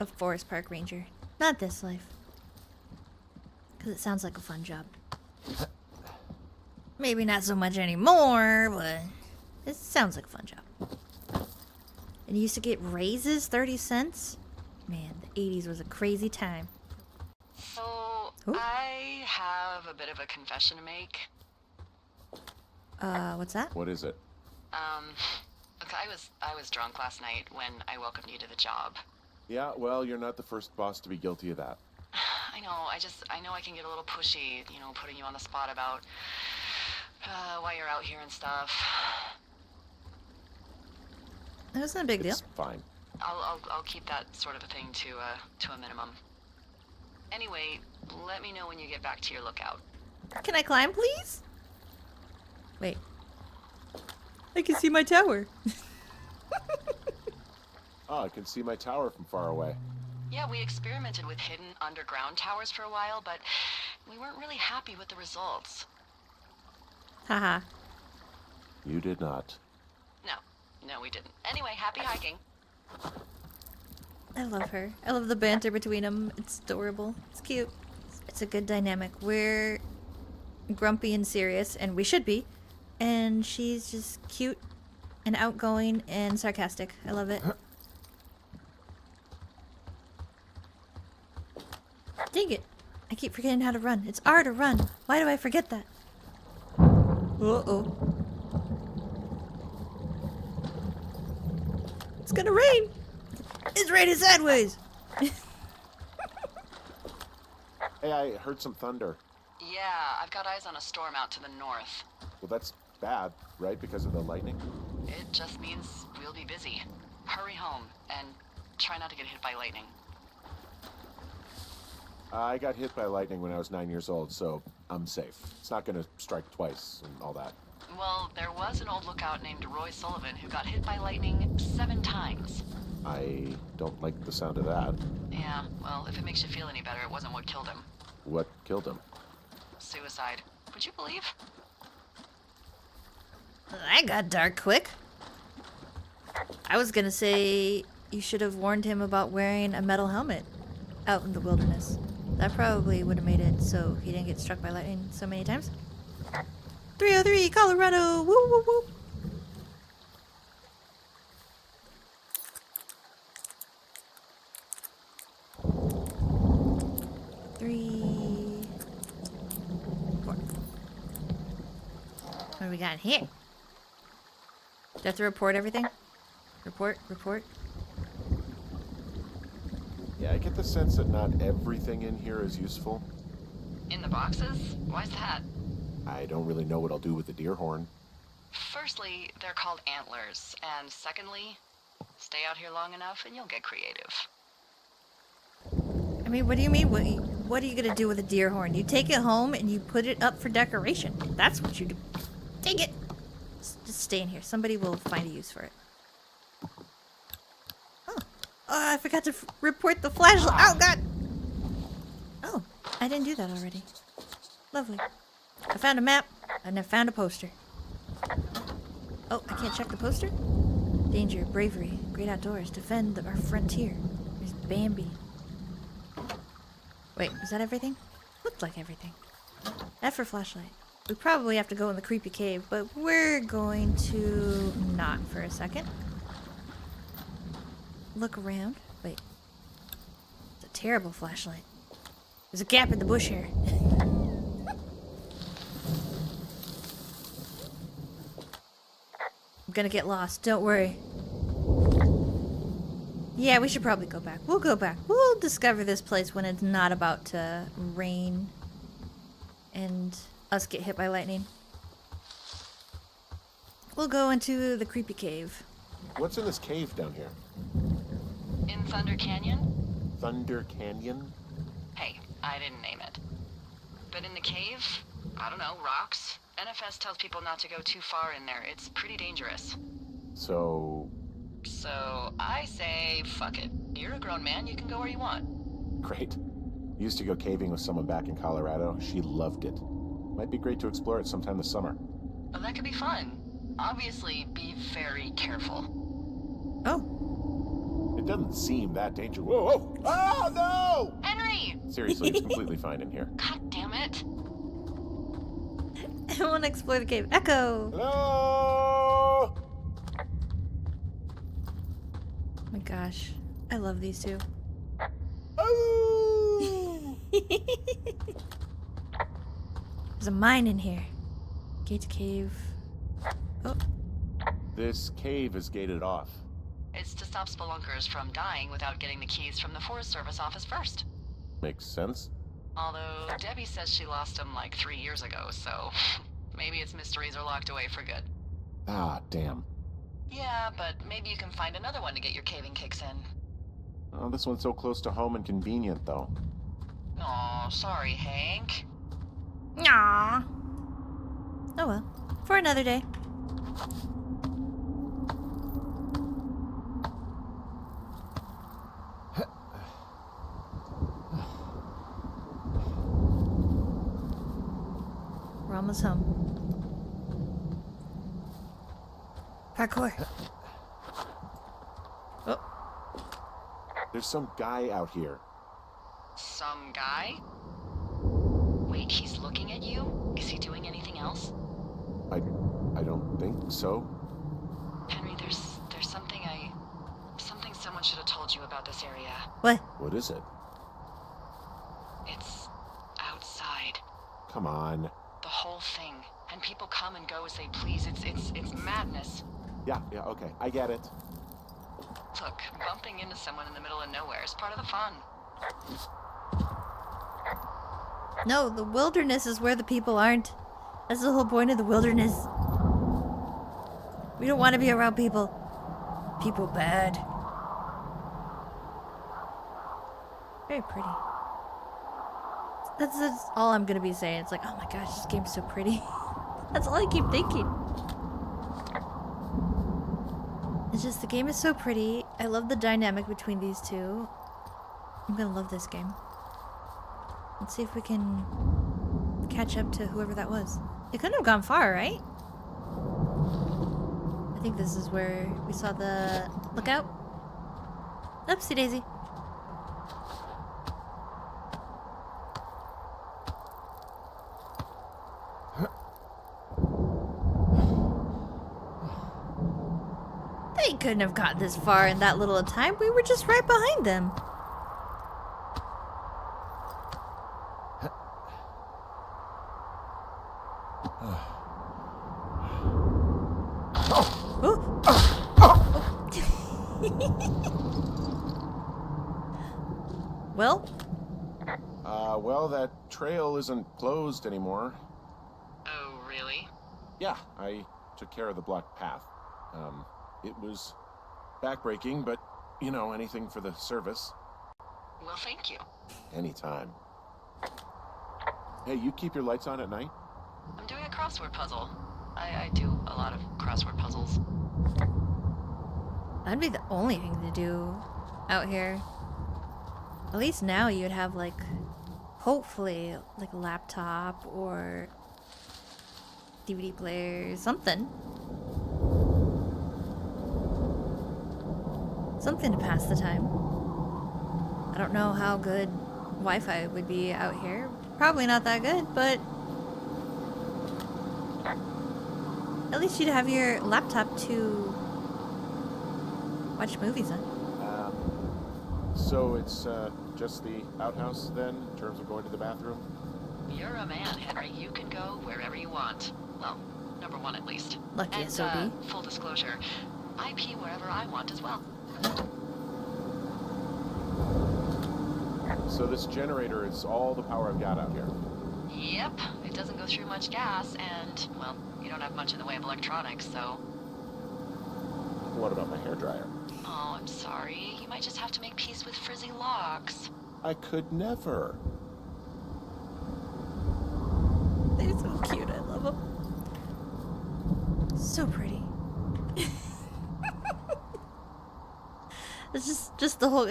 a forest park ranger. Not this life. Because it sounds like a fun job. Maybe not so much anymore, but it sounds like a fun job. And you used to get raises, 30 cents? Man, the 80s was a crazy time. So, Ooh. I have a bit of a confession to make. What's that? What is it? Look, I was drunk last night when I welcomed you to the job. Yeah, well, you're not the first boss to be guilty of that. I know, I know I can get a little pushy, putting you on the spot about why you're out here and stuff. It wasn't a big deal. It's fine. I'll keep that sort of a thing to a minimum. Anyway, let me know when you get back to your lookout. Can I climb, please? Wait. I can see my tower. Oh, I can see my tower from far away. Yeah, we experimented with hidden underground towers for a while, but we weren't really happy with the results. Haha. You did not. No, we didn't. Anyway, happy hiking. I love her. I love the banter between them. It's adorable. It's cute. It's It's a good dynamic. We're grumpy and serious, and we should be. And she's just cute and outgoing and sarcastic. I love it. Dang it. I keep forgetting how to run. It's R to run. Why do I forget that? Uh-oh. It's gonna rain. It's raining sideways. Hey, I heard some thunder. Yeah, I've got eyes on a storm out to the north. Well, that's bad, right? Because of the lightning? It just means we'll be busy. Hurry home and try not to get hit by lightning. I got hit by lightning when I was 9 years old, so I'm safe. It's not gonna strike twice and all that. Well, there was an old lookout named Roy Sullivan who got hit by lightning 7 times. I don't like the sound of that. Yeah, well, if it makes you feel any better, it wasn't what killed him. What killed him? Suicide. Would you believe? I got dark quick. I was gonna say you should have warned him about wearing a metal helmet out in the wilderness. That probably would have made it so he didn't get struck by lightning so many times. 303 Colorado! Woo woo woo! Three, 4. What do we got here? Do I have to report everything? Report. Yeah, I get the sense that not everything in here is useful. In the boxes? Why's that? I don't really know what I'll do with the deer horn. Firstly, they're called antlers. And secondly, stay out here long enough and you'll get creative. I mean, what do you mean? What are you gonna do with a deer horn? You take it home and you put it up for decoration. That's what you do. Take it! Just stay in here. Somebody will find a use for it. Oh, I forgot to report the flashlight. Oh, God! Oh, I didn't do that already. Lovely. I found a map, and I found a poster. Oh, I can't check the poster? Danger, bravery, great outdoors, defend our frontier. There's Bambi. Wait, is that everything? Looked like everything. F for flashlight. We probably have to go in the creepy cave, but we're going to not for a second. Look around. Wait. It's a terrible flashlight. There's a gap in the bush here. I'm gonna get lost, don't worry. Yeah, we should probably go back. We'll go back. We'll discover this place when it's not about to rain and us get hit by lightning. We'll go into the creepy cave. What's in this cave down here? In Thunder Canyon? Thunder Canyon? Hey, I didn't name it. But in the cave, I don't know, rocks. NFS tells people not to go too far in there. It's pretty dangerous. So I say, fuck it. You're a grown man, you can go where you want. great. Used to go caving with someone back in Colorado. She loved it. Might be great to explore it sometime this summer. Well, that could be fun. Obviously, be very careful. Oh. It doesn't seem that dangerous. Whoa, whoa! Oh, no! Henry! Seriously, it's completely fine in here. God damn it. I want to explore the cave. Echo! Hello! Oh my gosh. I love these two. Oh! There's a mine in here. Gate to cave. Oh. This cave is gated off. It's to stop spelunkers from dying without getting the keys from the Forest Service office first. Makes sense. Although Debbie says she lost them like 3 years ago, so maybe its mysteries are locked away for good. Ah, damn. Yeah, but maybe you can find another one to get your caving kicks in. Oh, this one's so close to home and convenient, though. Aw, sorry, Hank. Aww. Oh well. For another day. We're almost home. Parkour. Oh. There's some guy out here. Some guy? else? I don't think so. Henry, there's something someone should have told you about this area. What? What is it? It's outside. Come on. The whole thing. And people come and go as they please. It's madness. Yeah, okay. I get it. Look, bumping into someone in the middle of nowhere is part of the fun. No, the wilderness is where the people aren't. That's the whole point of the wilderness. We don't want to be around people. People bad. Very pretty. That's all I'm gonna be saying. It's like, oh my gosh, this game's so pretty. That's all I keep thinking. It's just the game is so pretty. I love the dynamic between these two. I'm gonna love this game. Let's see if we can catch up to whoever that was. They couldn't have gone far, right? I think this is where we saw the lookout. Oopsie daisy. They couldn't have got this far in that little time. We were just right behind them. Well? Well, that trail isn't closed anymore. Oh, really? Yeah, I took care of the blocked path. It was backbreaking, but, you know, anything for the service. Well, thank you. Anytime. Hey, you keep your lights on at night? I'm doing a crossword puzzle. I do a lot of crossword puzzles. That'd be the only thing to do out here. At least now you'd have, like, hopefully, like a laptop or DVD player, something. Something to pass the time. I don't know how good Wi-Fi would be out here. Probably not that good, but at least you'd have your laptop to watch movies on. So it's just the outhouse then, in terms of going to the bathroom? You're a man, Henry. You can go wherever you want. Well, number one at least. Lucky and, SOB. Full disclosure, I pee wherever I want as well. So this generator is all the power I've got out here. Yep. It doesn't go through much gas, and, well, you don't have much in the way of electronics, so... What about my hairdryer? Oh, I'm sorry. You might just have to make peace with frizzy locks. I could never. They're so cute. I love them. So pretty. It's just the whole.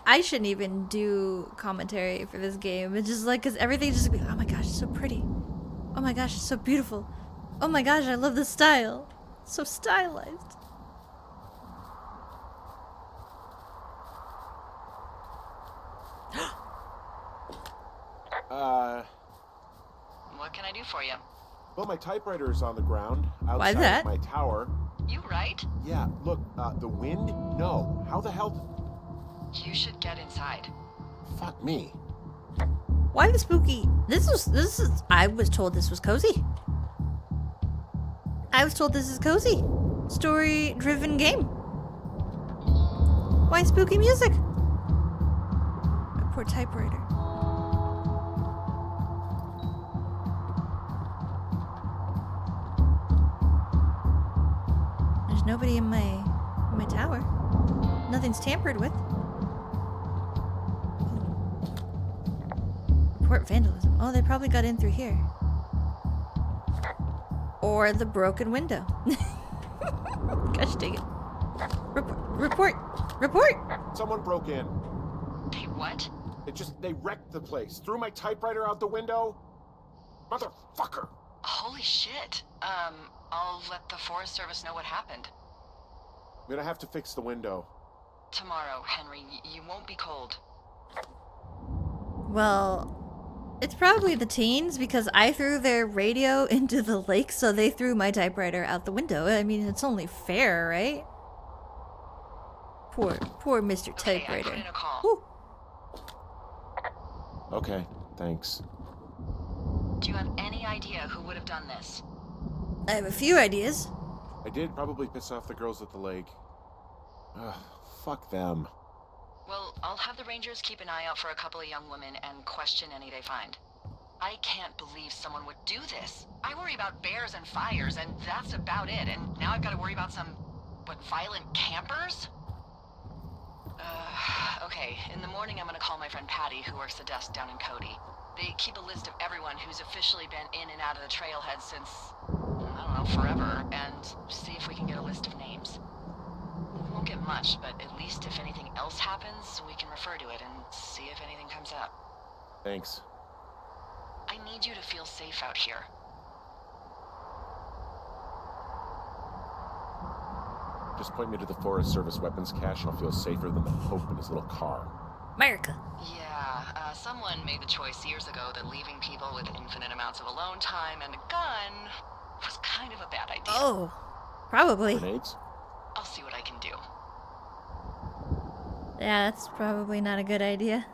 I shouldn't even do commentary for this game. It's just like, because everything's just like, oh my gosh, it's so pretty. Oh my gosh, it's so beautiful. Oh my gosh, I love the style. It's so stylized. What can I do for you? Well, my typewriter is on the ground outside Why that? of my tower. You right? Yeah, look, the wind? No. How the hell? You should get inside. Fuck me. Why the spooky? This is. I was told this was cozy. I was told this is cozy. Story-driven game. Why spooky music? My poor typewriter. There's nobody in my tower. Nothing's tampered with. Report vandalism. Oh, they probably got in through here. Or the broken window. Gosh dang it. Report! Someone broke in. They what? They wrecked the place. Threw my typewriter out the window. Motherfucker. Holy shit. I'll let the Forest Service know what happened. I'm gonna have to fix the window. Tomorrow, Henry. You won't be cold. Well, It's probably the teens because I threw their radio into the lake, so they threw my typewriter out the window. I mean, it's only fair, right? Poor Mr. Okay, I Typewriter. put in a call. Whew. Okay, thanks. Do you have any idea who would have done this? I have a few ideas. I did probably piss off the girls at the lake. Ugh, fuck them. Well, I'll have the Rangers keep an eye out for a couple of young women and question any they find. I can't believe someone would do this. I worry about bears and fires, and that's about it. And now I've got to worry about some, violent campers? Okay, in the morning I'm gonna call my friend Patty, who works the desk down in Cody. They keep a list of everyone who's officially been in and out of the trailhead since, I don't know, forever, and see if we can get a list of names. We won't get much, but at least if anything else happens, we can refer to it and see if anything comes up. Thanks. I need you to feel safe out here. Just point me to the Forest Service weapons cache. I'll feel safer than the Pope in his little car. America. Yeah, someone made the choice years ago that leaving people with infinite amounts of alone time and a gun was kind of a bad idea. Oh, probably. Grenades? I'll see what I can do. Yeah, that's probably not a good idea.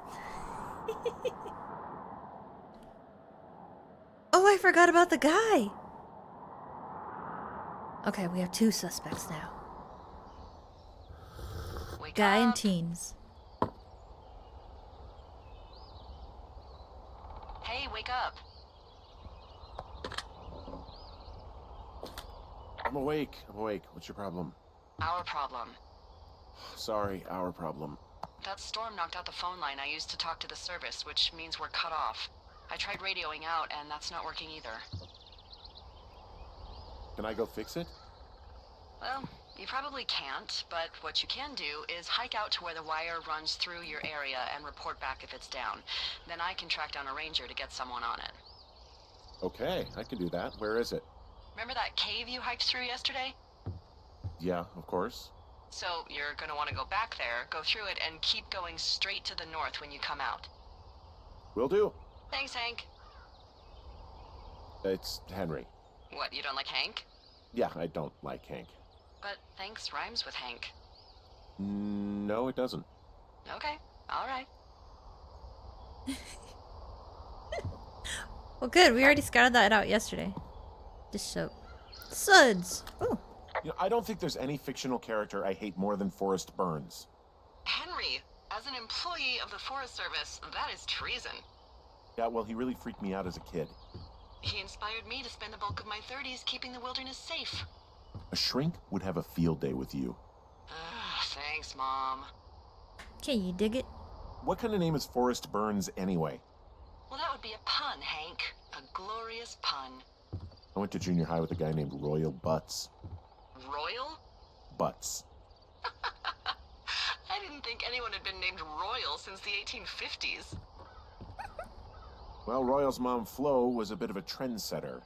Oh, I forgot about the guy. Okay, we have 2 suspects now. Wake Guy and up. teens. Hey, wake up. I'm awake. What's your problem? Our problem. Sorry, our problem. That storm knocked out the phone line I used to talk to the service, which means we're cut off. I tried radioing out, and that's not working either. Can I go fix it? Well, you probably can't, but what you can do is hike out to where the wire runs through your area and report back if it's down. Then I can track down a ranger to get someone on it. Okay, I can do that. Where is it? Remember that cave you hiked through yesterday? Yeah, of course. So you're gonna want to go back there, go through it, and keep going straight to the north when you come out. Will do. Thanks, Hank. It's Henry. What, you don't like Hank? Yeah, I don't like Hank. But thanks rhymes with Hank. No, it doesn't. Okay, alright. Well, good. We already scouted that out yesterday. Dish soap. Suds. Ooh. You know, I don't think there's any fictional character I hate more than Forrest Burns. Henry, as an employee of the Forest Service, that is treason. Yeah, well, he really freaked me out as a kid. He inspired me to spend the bulk of my 30s keeping the wilderness safe. A shrink would have a field day with you. Thanks, Mom. Can you dig it? What kind of name is Forrest Burns anyway? Well, that would be a pun, Hank. A glorious pun. I went to junior high with a guy named Royal Butts. Royal? Butts. I didn't think anyone had been named Royal since the 1850s. Well, Royal's mom, Flo, was a bit of a trendsetter.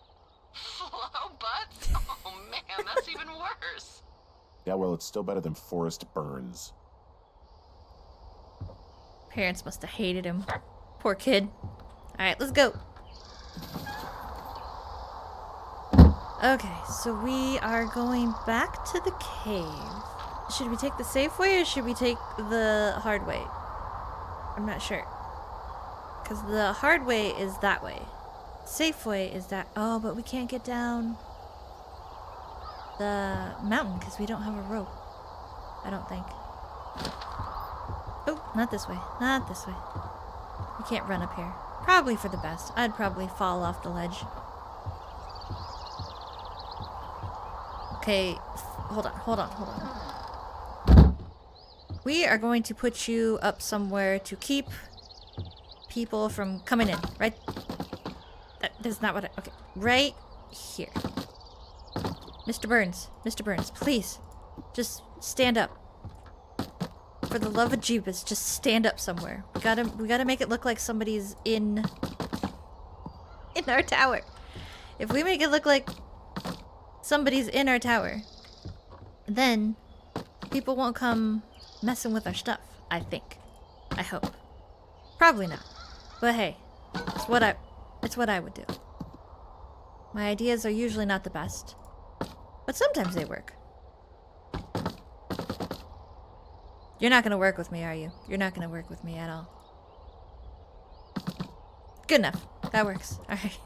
Flo Butts? Oh man, that's even worse. Yeah, well, it's still better than Forrest Burns. Parents must have hated him. Poor kid. Alright, let's go. Okay, so we are going back to the cave. Should we take the safe way or should we take the hard way? I'm not sure. Because the hard way is that way. Safe way is that... Oh, but we can't get down the mountain because we don't have a rope. I don't think. Oh, not this way. Not this way. We can't run up here. Probably for the best. I'd probably fall off the ledge. Okay, hold on. We are going to put you up somewhere to keep people from coming in, right? That's not what I... Okay, right here. Mr. Burns, please, just stand up. For the love of Jeebus, just stand up somewhere. We gotta make it look like somebody's in our tower. If we make it look like somebody's in our tower, then people won't come messing with our stuff, I think. I hope. Probably not. But hey, It's what I would do. My ideas are usually not the best, but sometimes they work. You're not gonna work with me, are you? You're not gonna work with me at all. Good enough. That works. Alright.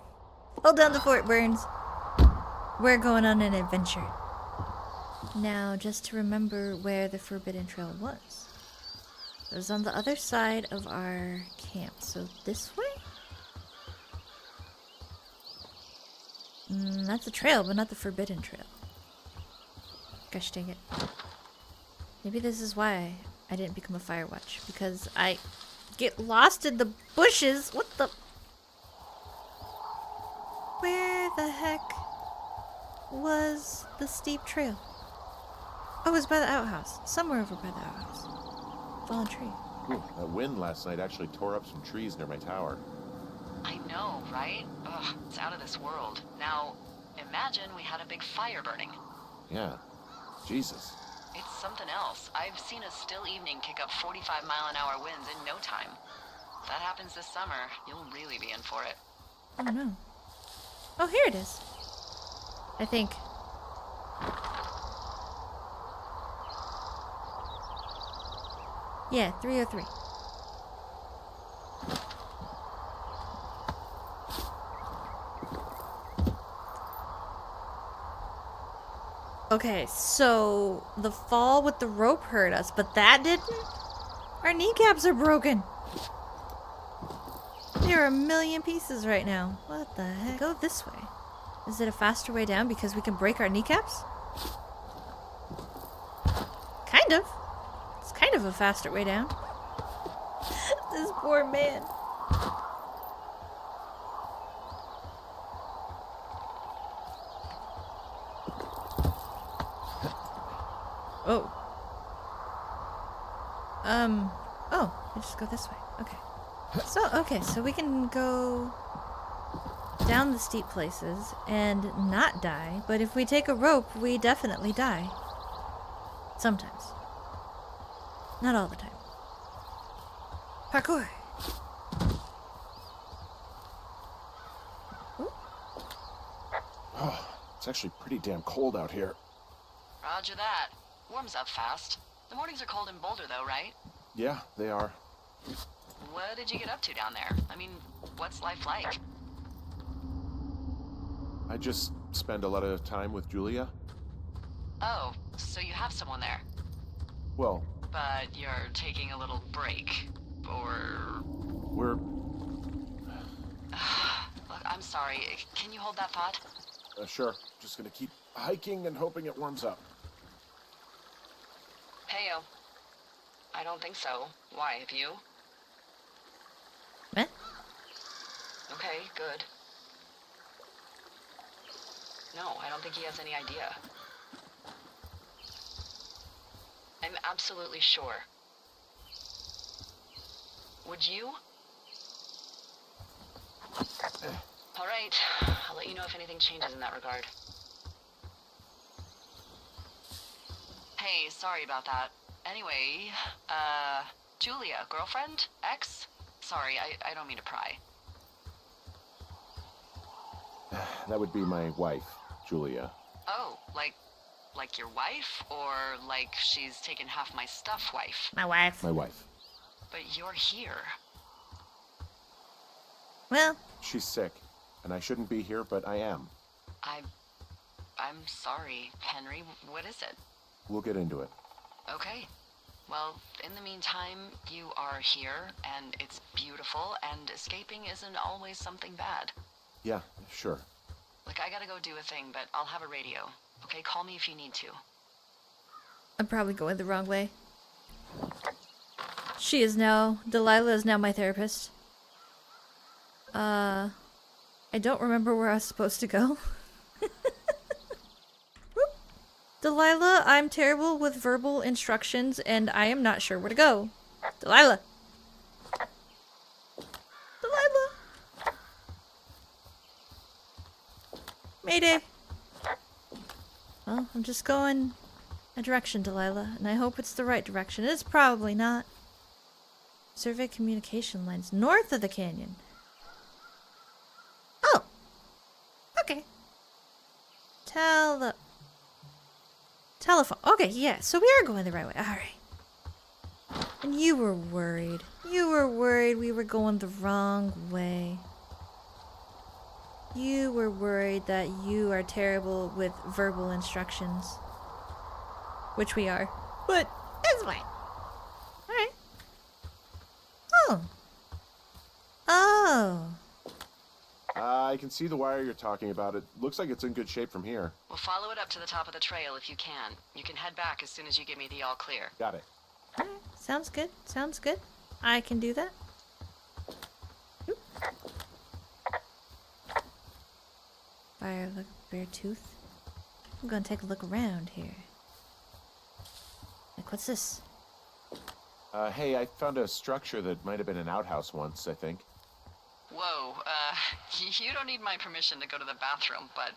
Hold down the fort, Burns. We're going on an adventure. Now, just to remember where the Forbidden Trail was. It was on the other side of our camp, so this way? That's a trail, but not the Forbidden Trail. Gosh dang it. Maybe this is why I didn't become a Firewatch, because I get lost in the bushes. What the? Where the heck was the steep trail? Oh, it was by the outhouse. Somewhere over by the outhouse. Fallen tree. Ooh, that wind last night actually tore up some trees near my tower. I know, right? Ugh, it's out of this world. Now, imagine we had a big fire burning. Yeah. Jesus. It's something else. I've seen a still evening kick up 45-mile-an-hour winds in no time. If that happens this summer, you'll really be in for it. Oh no. Oh, here it is. I think. Yeah, 303. Okay, so the fall with the rope hurt us, but that didn't? Our kneecaps are broken. They're a million pieces right now. What the heck? Go this way. Is it a faster way down because we can break our kneecaps? Kind of. It's kind of a faster way down. This poor man. Oh. Oh, we just go this way. Okay. So we can go down the steep places and not die, but if we take a rope, we definitely die. Sometimes. Not all the time. Parkour. Ooh. Oh, it's actually pretty damn cold out here. Roger that. Warms up fast. The mornings are cold in Boulder, though, right? Yeah, they are. What did you get up to down there? I mean, what's life like? I just spend a lot of time with Julia. Oh, so you have someone there. Well, But you're taking a little break. Or... we're... Look, I'm sorry. Can you hold that thought? Sure. Just gonna keep hiking and hoping it warms up. Heyo. I don't think so. Why, have you? Meh? Okay, good. No, I don't think he has any idea. I'm absolutely sure. Would you? All right. I'll let you know if anything changes in that regard. Hey, sorry about that. Anyway, Julia, girlfriend? Ex? Sorry, I don't mean to pry. That would be my wife, Julia. Oh, like your wife? Or like she's taken half my stuff wife? My wife. My wife. But you're here. Well, She's sick, and I shouldn't be here, but I am. I'm sorry, Henry. What is it? We'll get into it. Okay. Well, in the meantime, you are here, and it's beautiful, and escaping isn't always something bad. Yeah, sure. Look, I gotta go do a thing, but I'll have a radio. Okay, call me if you need to. I'm probably going the wrong way. Delilah is now my therapist. I don't remember where I was supposed to go. Whoop. Delilah, I'm terrible with verbal instructions and I am not sure where to go. Delilah! Delilah! Mayday! Well, I'm just going a direction, Delilah, and I hope it's the right direction. It's probably not. Survey communication lines north of the canyon. Telephone. Okay, yeah, so we are going the right way. Alright. And you were worried. You were worried we were going the wrong way. You were worried that you are terrible with verbal instructions. Which we are. But it's fine. Alright. Oh. Oh. I can see the wire you're talking about. It looks like it's in good shape from here. We'll follow it up to the top of the trail if you can. You can head back as soon as you give me the all clear. Got it. Alright. Sounds good. Sounds good. I can do that. Oop. Fire, look, bare tooth. I'm gonna take a look around here. Like, what's this? Hey, I found a structure that might have been an outhouse once, I think. Whoa, you don't need my permission to go to the bathroom, but,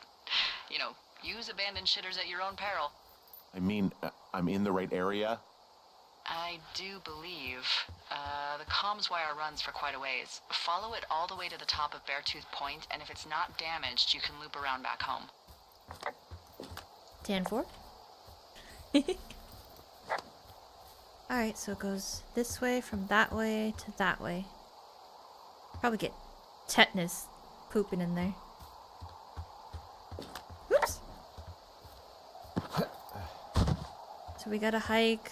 you know, use abandoned shitters at your own peril. I mean, I'm in the right area. I do believe. The comms wire runs for quite a ways. Follow it all the way to the top of Beartooth Point, and if it's not damaged, you can loop around back home. 10-4. Alright, so it goes this way from that way to that way. Probably get tetanus pooping in there. Whoops! So we gotta hike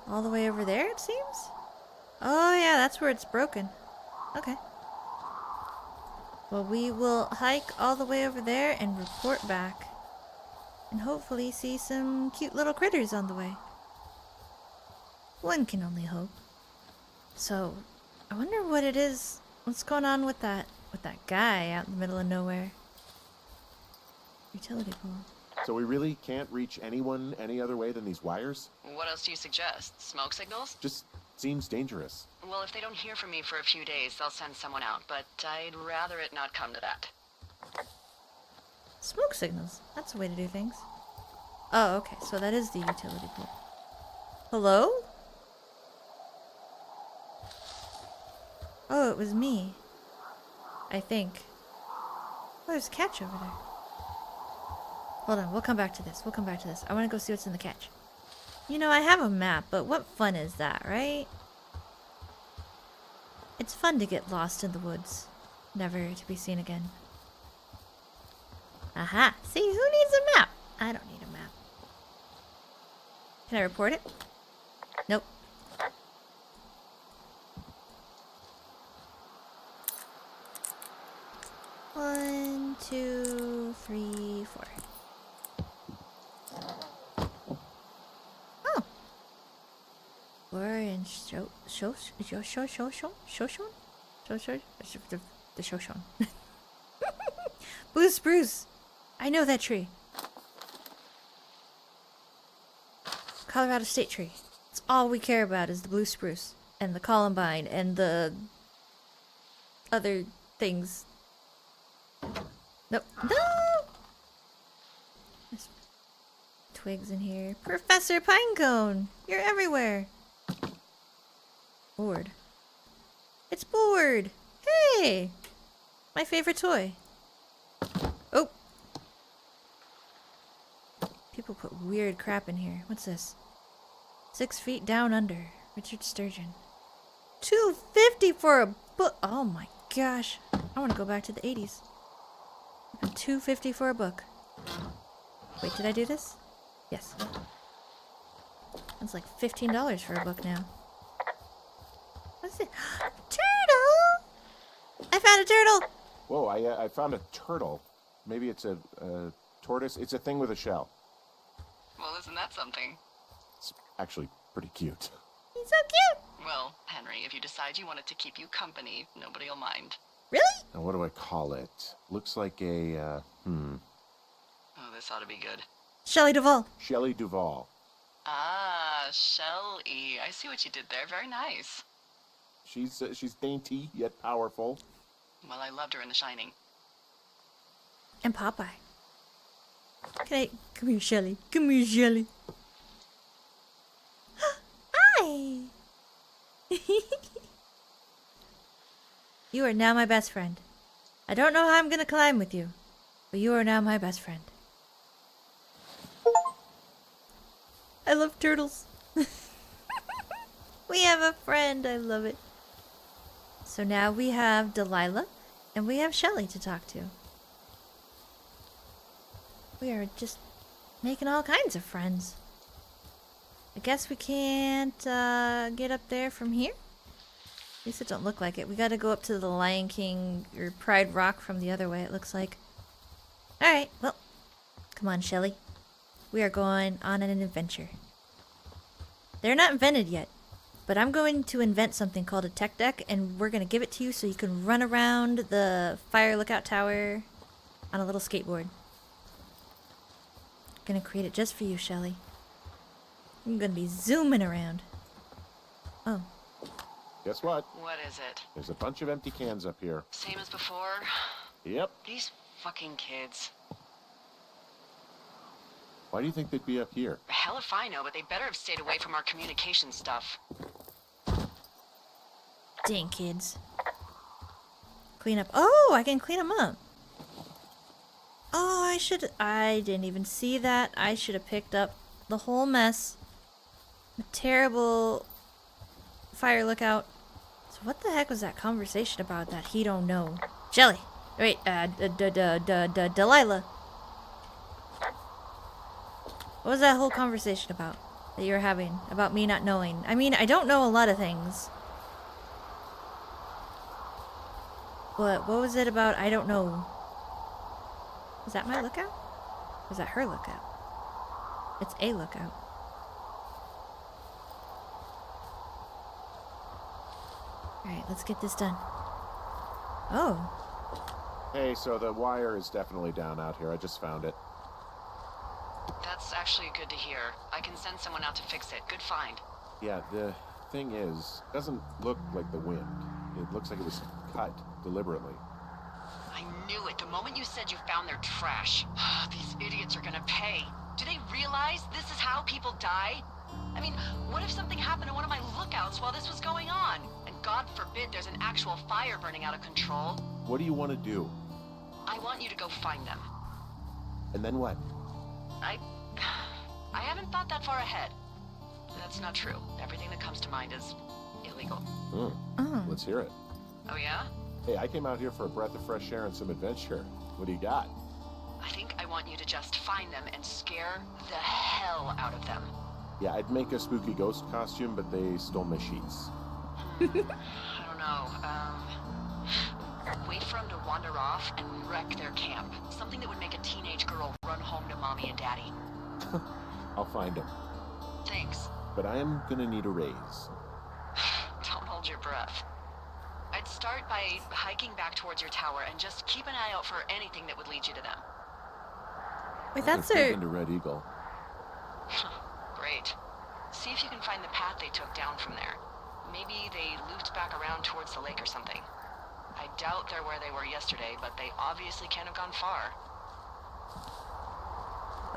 all the way over there, it seems? Oh yeah, that's where it's broken. Okay. Well, we will hike all the way over there and report back. And hopefully see some cute little critters on the way. One can only hope. So, I wonder what it is. What's going on with that guy out in the middle of nowhere? Utility pole. So we really can't reach anyone any other way than these wires? What else do you suggest? Smoke signals? Just seems dangerous. Well, if they don't hear from me for a few days, they'll send someone out, but I'd rather it not come to that. Smoke signals. That's a way to do things. Oh, okay. So that is the utility pole. Hello? Oh, it was me. I think. Oh, there's a catch over there. Hold on. We'll come back to this. We'll come back to this. I want to go see what's in the catch. You know, I have a map, but what fun is that, right? It's fun to get lost in the woods. Never to be seen again. Aha! See, who needs a map? I don't need a map. Can I report it? Nope. One, two, three, four. Oh. We're in the Shoshone. Blue spruce. I know that tree. Colorado State tree. It's all we care about is the blue spruce and the columbine and the other things. Nope. No! There's twigs in here. Professor Pinecone! You're everywhere. Board. It's Board! Hey! My favorite toy. Oh! People put weird crap in here. What's this? 6 feet down under. Richard Sturgeon. $2.50 for a book. Oh my gosh. I want to go back to the 80s. $2.50 for a book. Wait, did I do this? Yes. That's like $15 for a book now. What's it? Turtle! I found a turtle! Whoa, I found a turtle. Maybe it's a tortoise. It's a thing with a shell. Well, isn't that something? It's actually pretty cute. He's so cute! Well, Henry, if you decide you want it to keep you company, nobody'll mind. Really? Now, what do I call it? Looks like a, Oh, this ought to be good. Shelley Duvall. Shelley Duvall. Ah, Shelley. I see what you did there. Very nice. She's dainty yet powerful. Well, I loved her in The Shining. And Popeye. Come here, Shelley. Come here, Shelley. Hi! You are now my best friend. I don't know how I'm gonna climb with you, but you are now my best friend. I love turtles. We have a friend. I love it. So now we have Delilah and we have Shelly to talk to. We are just making all kinds of friends. I guess we can't get up there from here. At least it don't look like it. We gotta go up to the Lion King or Pride Rock from the other way, it looks like. Alright, well, come on, Shelly. We are going on an adventure. They're not invented yet, but I'm going to invent something called a tech deck, and we're gonna give it to you so you can run around the fire lookout tower on a little skateboard. Gonna create it just for you, Shelly. I'm gonna be zooming around. Oh. Guess what? What is it? There's a bunch of empty cans up here. Same as before? Yep. These fucking kids. Why do you think they'd be up here? Hell if I know, but they better have stayed away from our communication stuff. Dang kids. Clean up. Oh, I can clean them up. Oh, I didn't even see that. I should have picked up the whole mess. A terrible fire lookout. So what the heck was that conversation about that he don't know? Shelly. Wait, Delilah. What was that whole conversation about that you were having about me not knowing? I mean, I don't know a lot of things. What was it about? I don't know. Is that my lookout? Or is that her lookout? It's a lookout. Alright, let's get this done. Oh. Hey, so the wire is definitely down out here. I just found it. That's actually good to hear. I can send someone out to fix it. Good find. Yeah, the thing is, it doesn't look like the wind. It looks like it was cut deliberately. I knew it. The moment you said you found their trash. These idiots are gonna pay. Do they realize this is how people die? I mean, what if something happened to one of my lookouts while this was going on? And God forbid there's an actual fire burning out of control. What do you want to do? I want you to go find them. And then what? I haven't thought that far ahead. That's not true. Everything that comes to mind is illegal. Let's hear it. Oh yeah? Hey, I came out here for a breath of fresh air and some adventure. What do you got? I think I want you to just find them and scare the hell out of them. Yeah, I'd make a spooky ghost costume, but they stole my sheets. I don't know. Wait for them to wander off and wreck their camp. Something that would make a teenage girl run home to mommy and daddy. I'll find them. Thanks. But I am gonna need a raise. Don't hold your breath. I'd start by hiking back towards your tower and just keep an eye out for anything that would lead you to them. Wait, I'm that's thinking to Red Eagle. Great. See if you can find the path they took down from there. Maybe they looped back around towards the lake or something. I doubt they're where they were yesterday, but they obviously can't have gone far.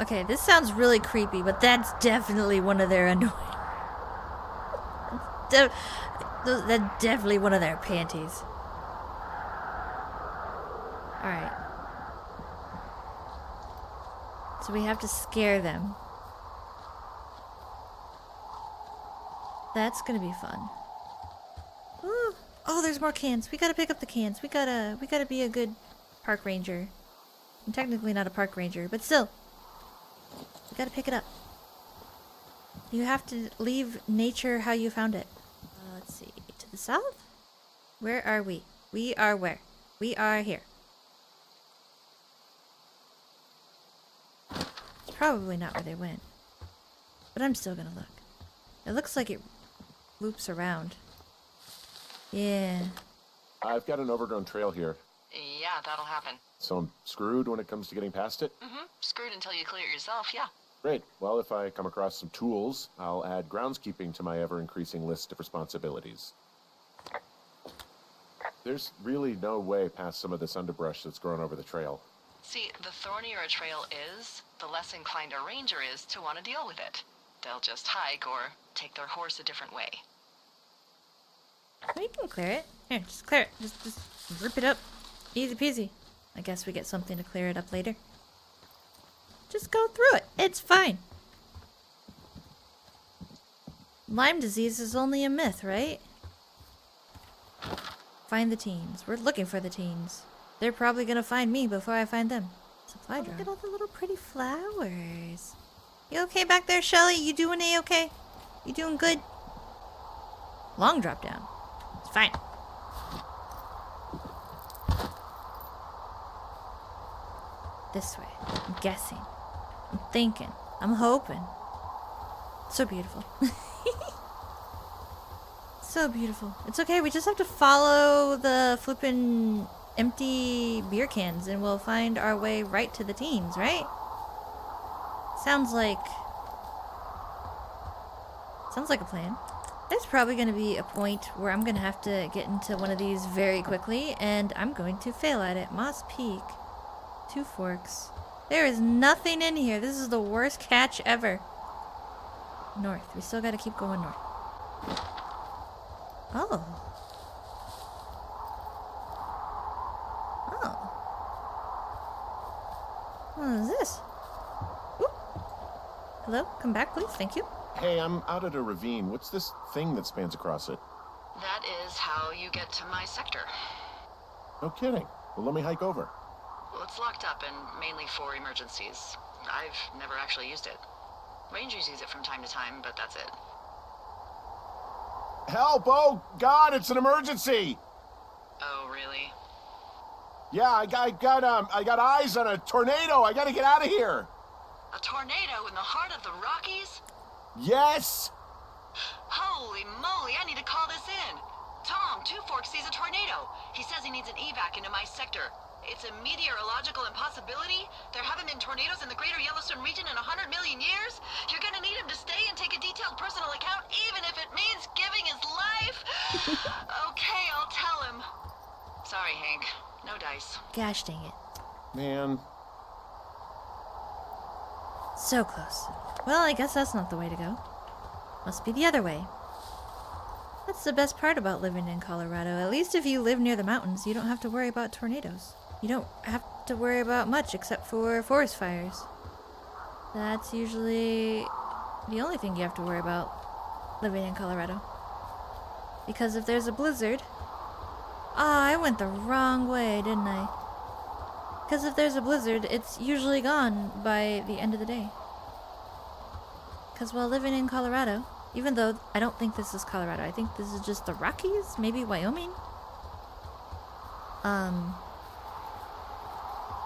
Okay, this sounds really creepy, but that's definitely one of their annoying. That's definitely one of their panties. Alright. So we have to scare them. That's gonna be fun. Ooh. Oh, there's more cans. We gotta pick up the cans. We gotta be a good park ranger. I'm technically not a park ranger, but still. We gotta pick it up. You have to leave nature how you found it. Let's see. To the south? Where are we? We are where? We are here. It's probably not where they went. But I'm still gonna look. It looks like it loops around. Yeah. I've got an overgrown trail here, Yeah, that'll happen. so I'm screwed when it comes to getting past it. Screwed until you clear it yourself, yeah. Great. Well, if I come across some tools, I'll add groundskeeping to my ever-increasing list of responsibilities. There's really no way past some of this underbrush that's grown over the trail. See, the thornier a trail is, the less inclined a ranger is to want to deal with it. They'll just hike or take their horse a different way. We can clear it. Here, just clear it. Just rip it up. Easy peasy. I guess we get something to clear it up later. Just go through it. It's fine. Lyme disease is only a myth, right? Find the teens. We're looking for the teens. They're probably gonna find me before I find them. Supply drop. Look at all the little pretty flowers. You okay back there, Shelly? You doing A-okay? You doing good? Long drop down. It's fine. This way. I'm guessing. I'm thinking. I'm hoping. So beautiful. So beautiful. It's okay, we just have to follow the flippin' empty beer cans and we'll find our way right to the teens, right? Sounds like a plan. There's probably going to be a point where I'm going to have to get into one of these very quickly and I'm going to fail at it. Moss Peak. 2 Forks. There is nothing in here. This is the worst catch ever. North. We still got to keep going north. Oh. Oh. What is this? Oop. Hello? Come back, please. Thank you. Hey, I'm out at a ravine. What's this thing that spans across it? That is how you get to my sector. No kidding. Well, let me hike over. Well, it's locked up and mainly for emergencies. I've never actually used it. Rangers use it from time to time, but that's it. Help! Oh, God, it's an emergency! Oh, really? Yeah, I got eyes on a tornado. I gotta get out of here. A tornado in the heart of the Rockies? Yes! Holy moly, I need to call this in. Tom, 2 Forks sees a tornado. He says he needs an evac into my sector. It's a meteorological impossibility. There haven't been tornadoes in the greater Yellowstone region in 100 million years. You're gonna need him to stay and take a detailed personal account, even if it means giving his life. Okay, I'll tell him. Sorry, Hank. No dice. Gosh dang it. Man. So close. Well, I guess that's not the way to go. Must be the other way. That's the best part about living in Colorado. At least if you live near the mountains, you don't have to worry about tornadoes. You don't have to worry about much except for forest fires. That's usually the only thing you have to worry about living in Colorado. Because if there's a blizzard... Ah, I went the wrong way, didn't I? Because if there's a blizzard, it's usually gone by the end of the day. Because while living in Colorado, even though I don't think this is Colorado, I think this is just the Rockies, maybe Wyoming.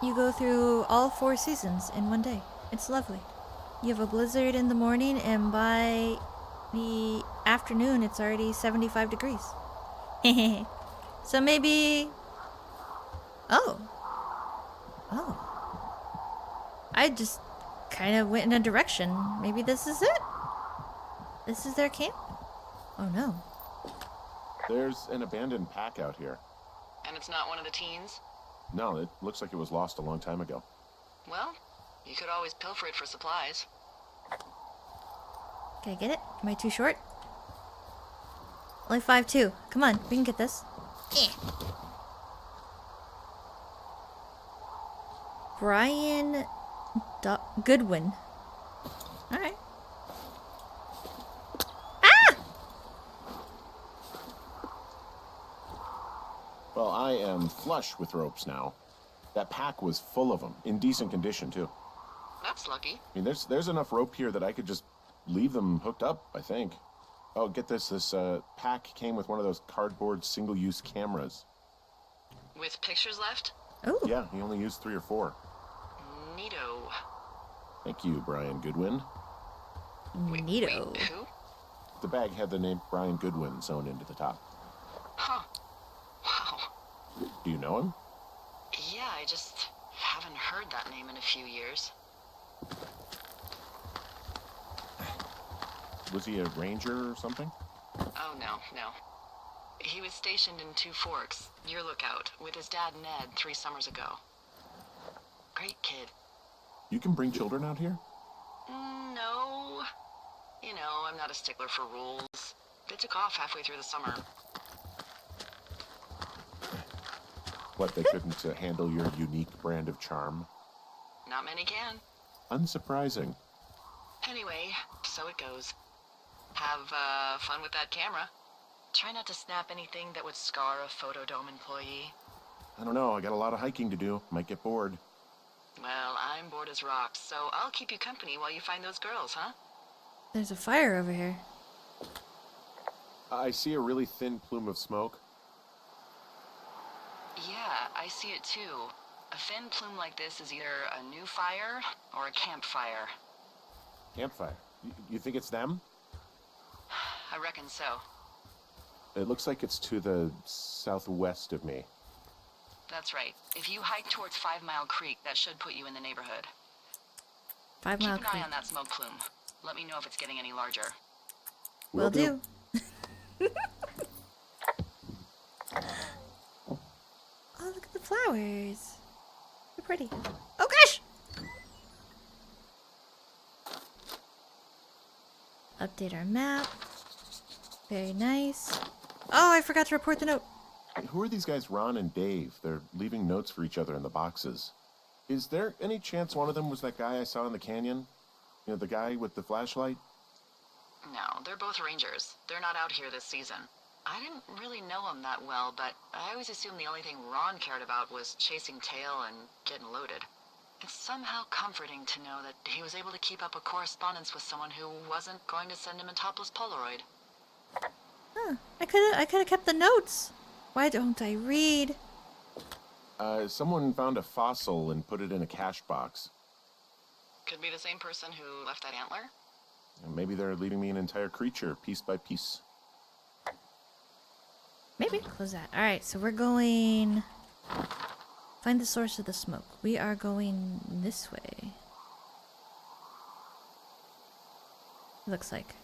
You go through all 4 seasons in one day. It's lovely. You have a blizzard in the morning, and by the afternoon, it's already 75 degrees. So maybe... Oh. I just kind of went in a direction. Maybe this is it? This is their camp? Oh no. There's an abandoned pack out here. And it's not one of the teens? No, it looks like it was lost a long time ago. Well, you could always pilfer it for supplies. Can I get it? Am I too short? Only 5'2". Come on, we can get this. Yeah. Brian Goodwin. Alright. Well, I am flush with ropes now. That pack was full of them, in decent condition, too. That's lucky. I mean, there's enough rope here that I could just leave them hooked up, I think. Oh, get this. This pack came with one of those cardboard single-use cameras. With pictures left? Oh. Yeah, he only used 3 or 4. Neato. Thank you, Brian Goodwin. Neato. Wait, who? The bag had the name Brian Goodwin sewn into the top. Huh. Wow. Do you know him? Yeah, I just haven't heard that name in a few years. Was he a ranger or something? Oh, no. He was stationed in 2 Forks, your lookout, with his dad Ned 3 summers ago. Great kid. You can bring children out here? No. You know, I'm not a stickler for rules. They took off halfway through the summer. What, they couldn't handle your unique brand of charm? Not many can. Unsurprising. Anyway, so it goes. Have fun with that camera. Try not to snap anything that would scar a Photodome employee. I don't know, I got a lot of hiking to do. Might get bored. Well, I'm bored as rocks, so I'll keep you company while you find those girls, huh? There's a fire over here. I see a really thin plume of smoke. Yeah, I see it too. A thin plume like this is either a new fire or a campfire. Campfire. You think it's them? I reckon so. It looks like it's to the southwest of me. That's right. If you hike towards 5 Mile Creek, that should put you in the neighborhood. 5 Keep Mile an Creek. eye on that smoke plume. Let me know if it's getting any larger. Will do. Oh, look at the flowers. They're pretty. Oh gosh! Update our map. Very nice. Oh, I forgot to report the note. Who are these guys, Ron and Dave? They're leaving notes for each other in the boxes. Is there any chance one of them was that guy I saw in the canyon? You know, the guy with the flashlight? No, they're both rangers. They're not out here this season. I didn't really know him that well, but I always assumed the only thing Ron cared about was chasing tail and getting loaded. It's somehow comforting to know that he was able to keep up a correspondence with someone who wasn't going to send him a topless Polaroid. Huh. I could have kept the notes. Why don't I read? Someone found a fossil and put it in a cash box. Could be the same person who left that antler. And maybe they're leaving me an entire creature, piece by piece. Maybe. Close that. Alright, so we're going... Find the source of the smoke. We are going this way. Looks like.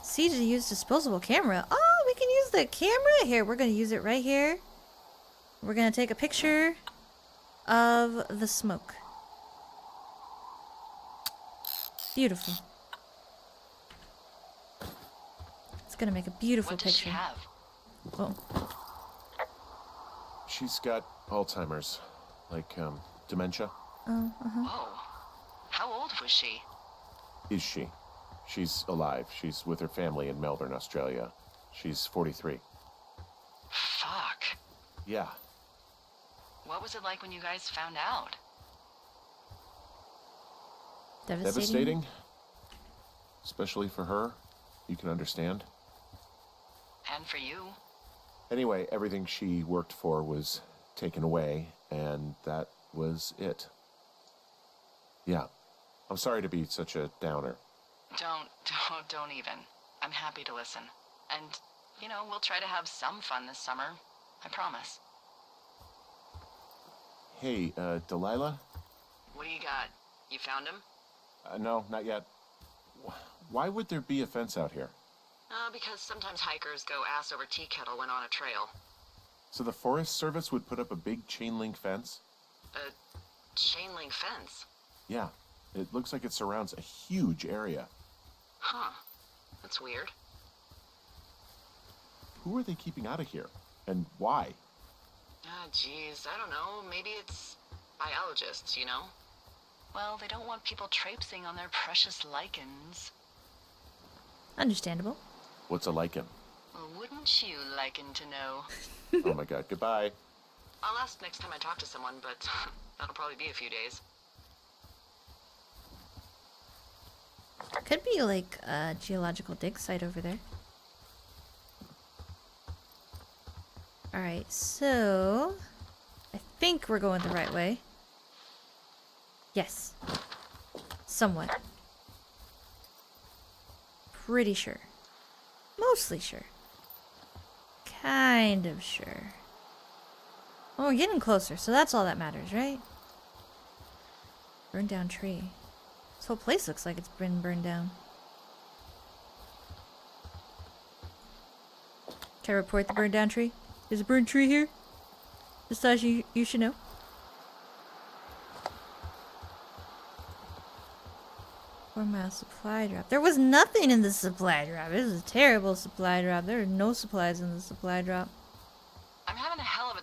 C to use disposable camera. Oh, we can use the camera here. We're going to use it right here. We're going to take a picture of the smoke. Beautiful. It's going to make a beautiful What does picture. she have? Oh. She's got Alzheimer's, like, dementia. Oh, uh-huh. Whoa. How old was she? Is she? She's alive. She's with her family in Melbourne, Australia. She's 43. Fuck. Yeah. What was it like when you guys found out? Devastating. Especially for her. You can understand. And for you? Anyway, everything she worked for was taken away, and that was it. Yeah. I'm sorry to be such a downer. Don't even. I'm happy to listen. And, you know, we'll try to have some fun this summer. I promise. Hey, Delilah? What do you got? You found him? No, not yet. Why would there be a fence out here? Because sometimes hikers go ass over tea kettle when on a trail. So the Forest Service would put up a big chain link fence? A chain link fence? Yeah. It looks like it surrounds a huge area. Huh. That's weird. Who are they keeping out of here? And why? Ah, geez, I don't know. Maybe it's biologists, you know? Well, they don't want people traipsing on their precious lichens. Understandable. What's a lichen? Well, wouldn't you liken to know? Oh my god, goodbye. I'll ask next time I talk to someone, but that'll probably be a few days. Could be like a geological dig site over there. Alright, so... I think we're going the right way. Yes. Somewhat. Pretty sure. Mostly sure. Kind of sure. Well, we're getting closer, so that's all that matters, right? Burned down tree. This whole place looks like it's been burned down. Can I report the burned down tree? There's a burned tree here? Just thought you should know. $4 supply drop. There was nothing in the supply drop. It was a terrible supply drop. There were no supplies in the supply drop. I'm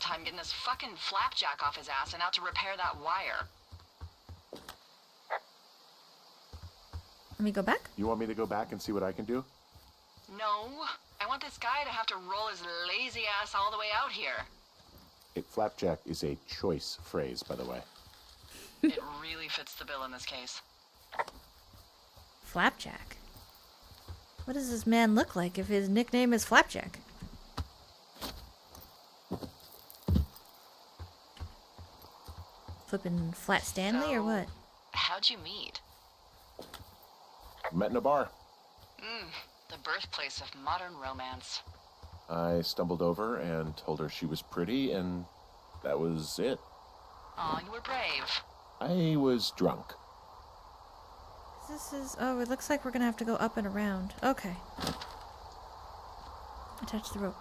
time getting this fucking flapjack off his ass and out to repair that wire. Let me go back? You want me to go back and see what I can do? No, I want this guy to have to roll his lazy ass all the way out here. Flapjack is a choice phrase, by the way. It really fits the bill in this case. Flapjack? What does this man look like if his nickname is Flapjack? Flippin' Flat Stanley or what? How'd you meet? Met in a bar. The birthplace of modern romance. I stumbled over and told her she was pretty, and that was it. Aw, you were brave. I was drunk. This is... Oh, it looks like we're gonna have to go up and around. Okay. Attach the rope.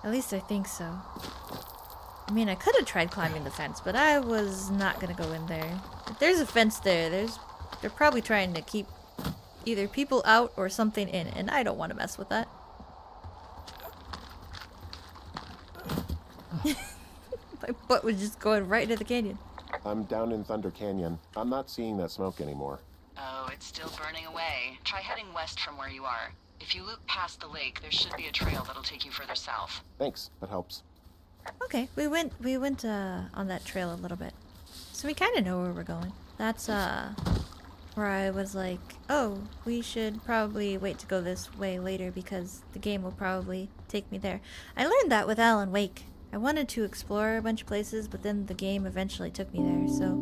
At least I think so. I mean, I could have tried climbing the fence, but I was not gonna go in there. If there's a fence there, they're probably trying to keep either people out or something in, and I don't want to mess with that. My butt was just going right into the canyon. I'm down in Thunder Canyon. I'm not seeing that smoke anymore. Oh, it's still burning away. Try heading west from where you are. If you loop past the lake, there should be a trail that'll take you further south. Thanks, that helps. Okay, we went on that trail a little bit. So we kind of know where we're going. That's where I was like, oh, we should probably wait to go this way later because the game will probably take me there. I learned that with Alan Wake. I wanted to explore a bunch of places, but then the game eventually took me there, so...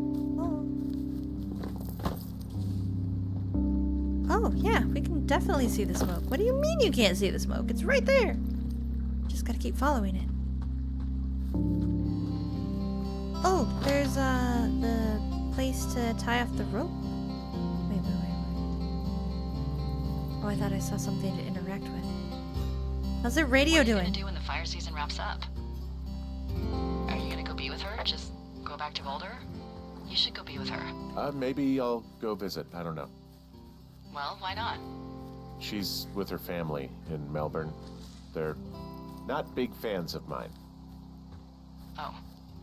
Oh, yeah, we can definitely see the smoke. What do you mean you can't see the smoke? It's right there! Just gotta keep following it. Oh, there's, the place to tie off the rope. Wait. Oh, I thought I saw something to interact with. How's the radio What are you doing? gonna do when the fire season wraps up? Are you gonna go be with her? Just go back to Boulder? You should go be with her. Maybe I'll go visit. I don't know. Well, why not? She's with her family in Melbourne. They're not big fans of mine. Oh.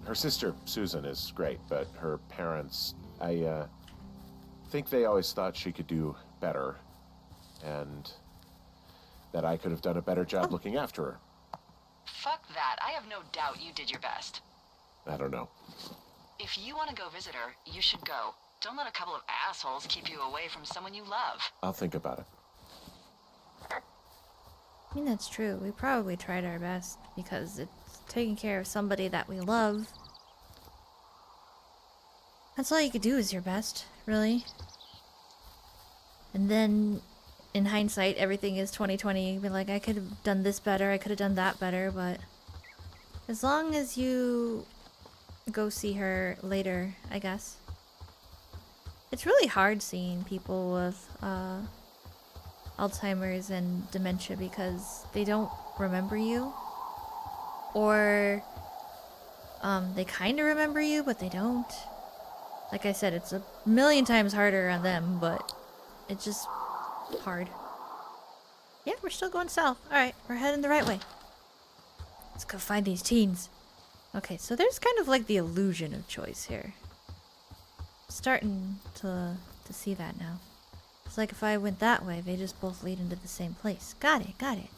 Her sister, Susan, is great, but her parents, I think they always thought she could do better, and that I could have done a better job looking after her. Fuck that. I have no doubt you did your best. I don't know. If you want to go visit her, you should go. Don't let a couple of assholes keep you away from someone you love. I'll think about it. I mean, that's true. We probably tried our best because it's taking care of somebody that we love. That's all you could do is your best, really. And then, in hindsight, everything is 2020. You'd be like, I could have done this better, I could have done that better, but as long as you go see her later, I guess. It's really hard seeing people with Alzheimer's and dementia because they don't remember you. Or they kind of remember you, but they don't. Like I said, it's a million times harder on them, but it's just hard. Yeah, we're still going south. Alright, we're heading the right way. Let's go find these teens. Okay, so there's kind of like the illusion of choice here. Starting to see that now. It's like if I went that way, they just both lead into the same place. Got it.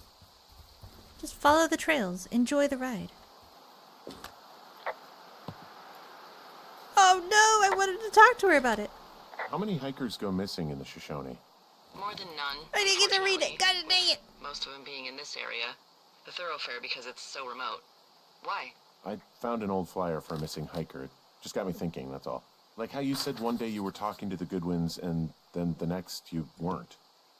Just follow the trails. Enjoy the ride. Oh no! I wanted to talk to her about it. How many hikers go missing in the Shoshone? More than none. I didn't get to read it. unfortunately, God dang it. with most of them being in this area. The thoroughfare because it's so remote. Why? I found an old flyer for a missing hiker. It just got me thinking, that's all. Like how you said one day you were talking to the Goodwins and then the next you weren't.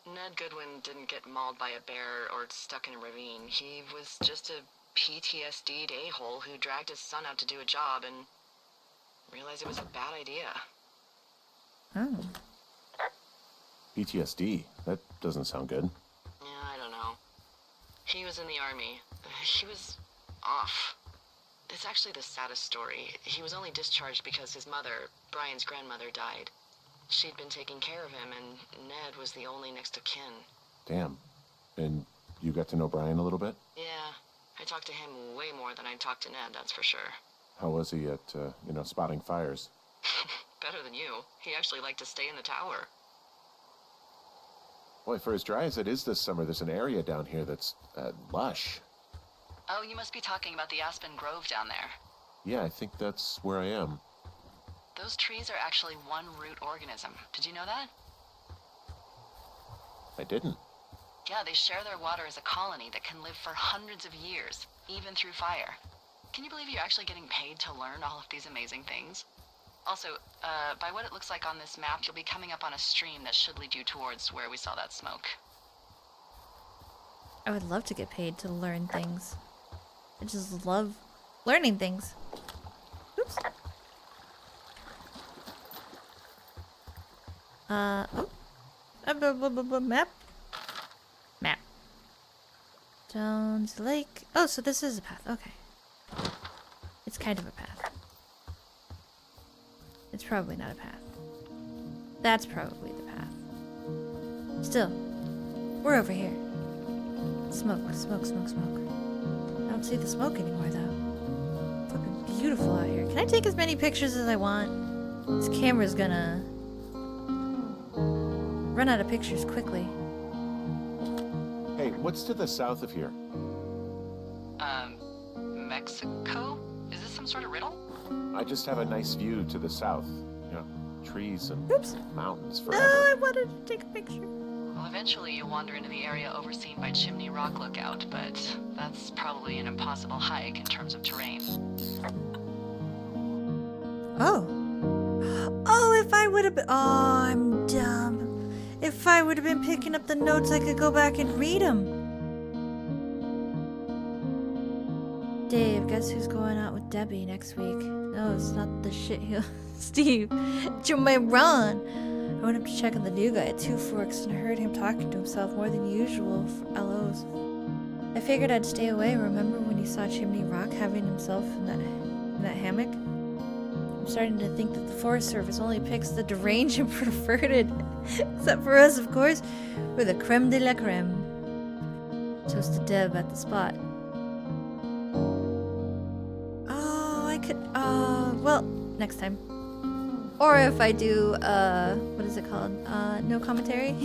Ned Goodwin didn't get mauled by a bear or stuck in a ravine. He was just a PTSD'd a-hole who dragged his son out to do a job and realized it was a bad idea. Oh. PTSD? That doesn't sound good. Yeah, I don't know. He was in the army. He was off. It's actually the saddest story. He was only discharged because his mother, Brian's grandmother, died. She'd been taking care of him, and Ned was the only next of kin. Damn. And you got to know Brian a little bit? Yeah, I talked to him way more than I talked to Ned, that's for sure. How was he at, spotting fires? Better than you. He actually liked to stay in the tower. Boy, for as dry as it is this summer, there's an area down here that's lush. Oh, you must be talking about the Aspen Grove down there. Yeah, I think that's where I am. Those trees are actually one root organism. Did you know that? I didn't. Yeah, they share their water as a colony that can live for hundreds of years, even through fire. Can you believe you're actually getting paid to learn all of these amazing things? Also, by what it looks like on this map, you'll be coming up on a stream that should lead you towards where we saw that smoke. I would love to get paid to learn things. I just love learning things. Oops. Map. Map. Jones Lake. Oh, so this is a path. Okay. It's kind of a path. It's probably not a path. That's probably the path. Still, we're over here. Smoke, smoke, smoke, smoke. I don't see the smoke anymore, though. Fucking beautiful out here. Can I take as many pictures as I want? This camera's gonna run out of pictures quickly. Hey, what's to the south of here? Mexico? Is this some sort of riddle? I just have a nice view to the south. Trees and Oops. mountains No, forever. I wanted to take a picture. Well, eventually you'll wander into the area overseen by Chimney Rock Lookout, but that's probably an impossible hike in terms of terrain. Oh. Oh, if I would have been... Oh, I'm dumb. If I would have been picking up the notes, I could go back and read them. Dave, guess who's going out with Debbie next week? No, it's not the shithill Steve. It's your man Ron. I went up to check on the new guy at Two Forks and I heard him talking to himself more than usual for LOs. I figured I'd stay away. Remember when you saw Chimney Rock having himself in that hammock? I'm starting to think that the Forest Service only picks the deranged and perverted. Except for us, of course. We're the creme de la creme. Toast to Deb at the spot. Oh, I could... well, next time. Or if I do, what is it called? No commentary?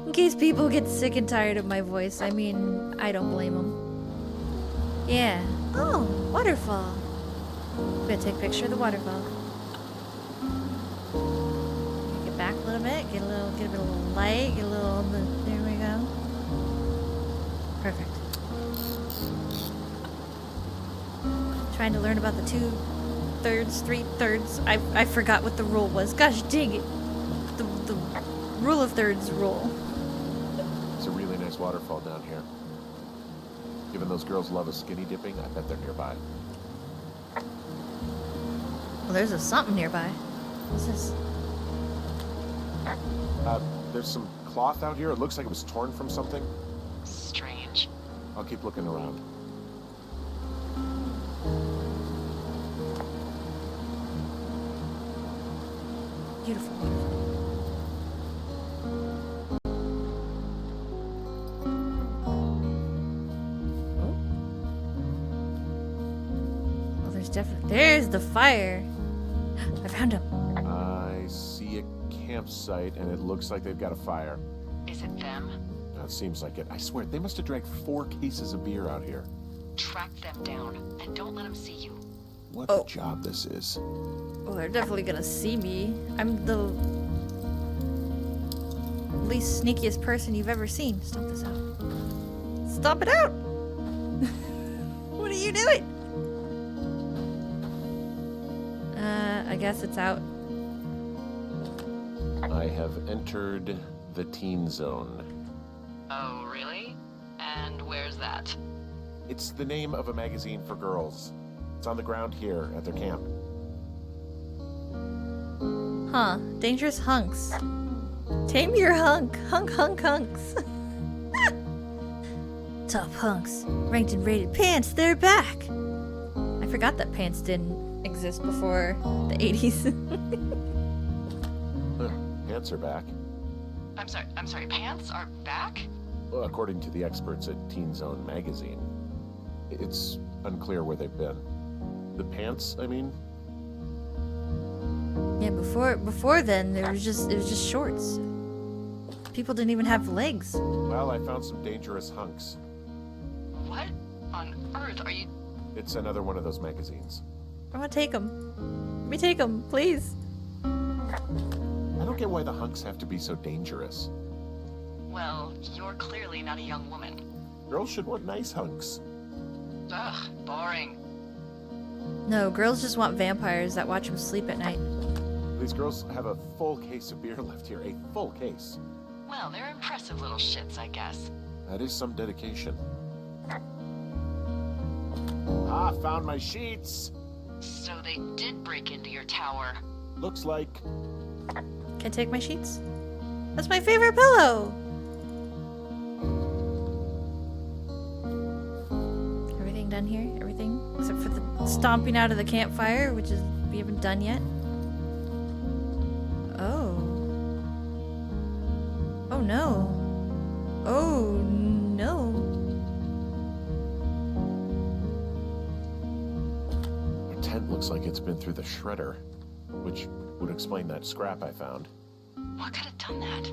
In case people get sick and tired of my voice. I mean, I don't blame them. Yeah. Oh, waterfall. I'm gonna take a picture of the waterfall. Take it back a little bit, get a bit of light, get a little, there we go. Perfect. Trying to learn about the 2/3, 3/3. I forgot what the rule was. Gosh dang it. The rule of thirds rule. It's a really nice waterfall down here. Given those girls love a skinny dipping, I bet they're nearby. Well, there's a something nearby. What's this? There's some cloth out here. It looks like it was torn from something. Strange. I'll keep looking around. Beautiful, beautiful. Oh. Well, there's the fire. I found him. I see a campsite, and it looks like they've got a fire. Is it them? It seems like it. I swear, they must have dragged 4 cases of beer out here. Track them down, and don't let them see you. What a job this is. Well, they're definitely gonna see me. I'm the least sneakiest person you've ever seen. Stop this out. Stop it out! What are you doing? I guess it's out. I have entered the teen zone. Oh, really? And where's that? It's the name of a magazine for girls. It's on the ground here at their camp. Huh. Dangerous hunks. Tame your hunk. Hunk, hunk, hunks. Top hunks. Ranked and rated pants, they're back. I forgot that pants didn't exist before the 80s. pants are back. I'm sorry, pants are back? Well, according to the experts at Teen Zone magazine. It's unclear where they've been. The pants, I mean? Yeah, before then, it was just shorts. People didn't even have legs. Well, I found some dangerous hunks. What on earth are you... It's another one of those magazines. I want to take them. Let me take them, please. I don't get why the hunks have to be so dangerous. Well, you're clearly not a young woman. Girls should want nice hunks. Ugh, boring. No, girls just want vampires that watch them sleep at night. These girls have a full case of beer left here. A full case. Well, they're impressive little shits, I guess. That is some dedication. Ah, found my sheets. So they did break into your tower. Looks like... Can I take my sheets? That's my favorite pillow! Everything done here? Everything? Except for the stomping out of the campfire, which is we haven't done yet. Oh. Oh no. Oh no. Our tent looks like it's been through the shredder, which would explain that scrap I found. What could have done that?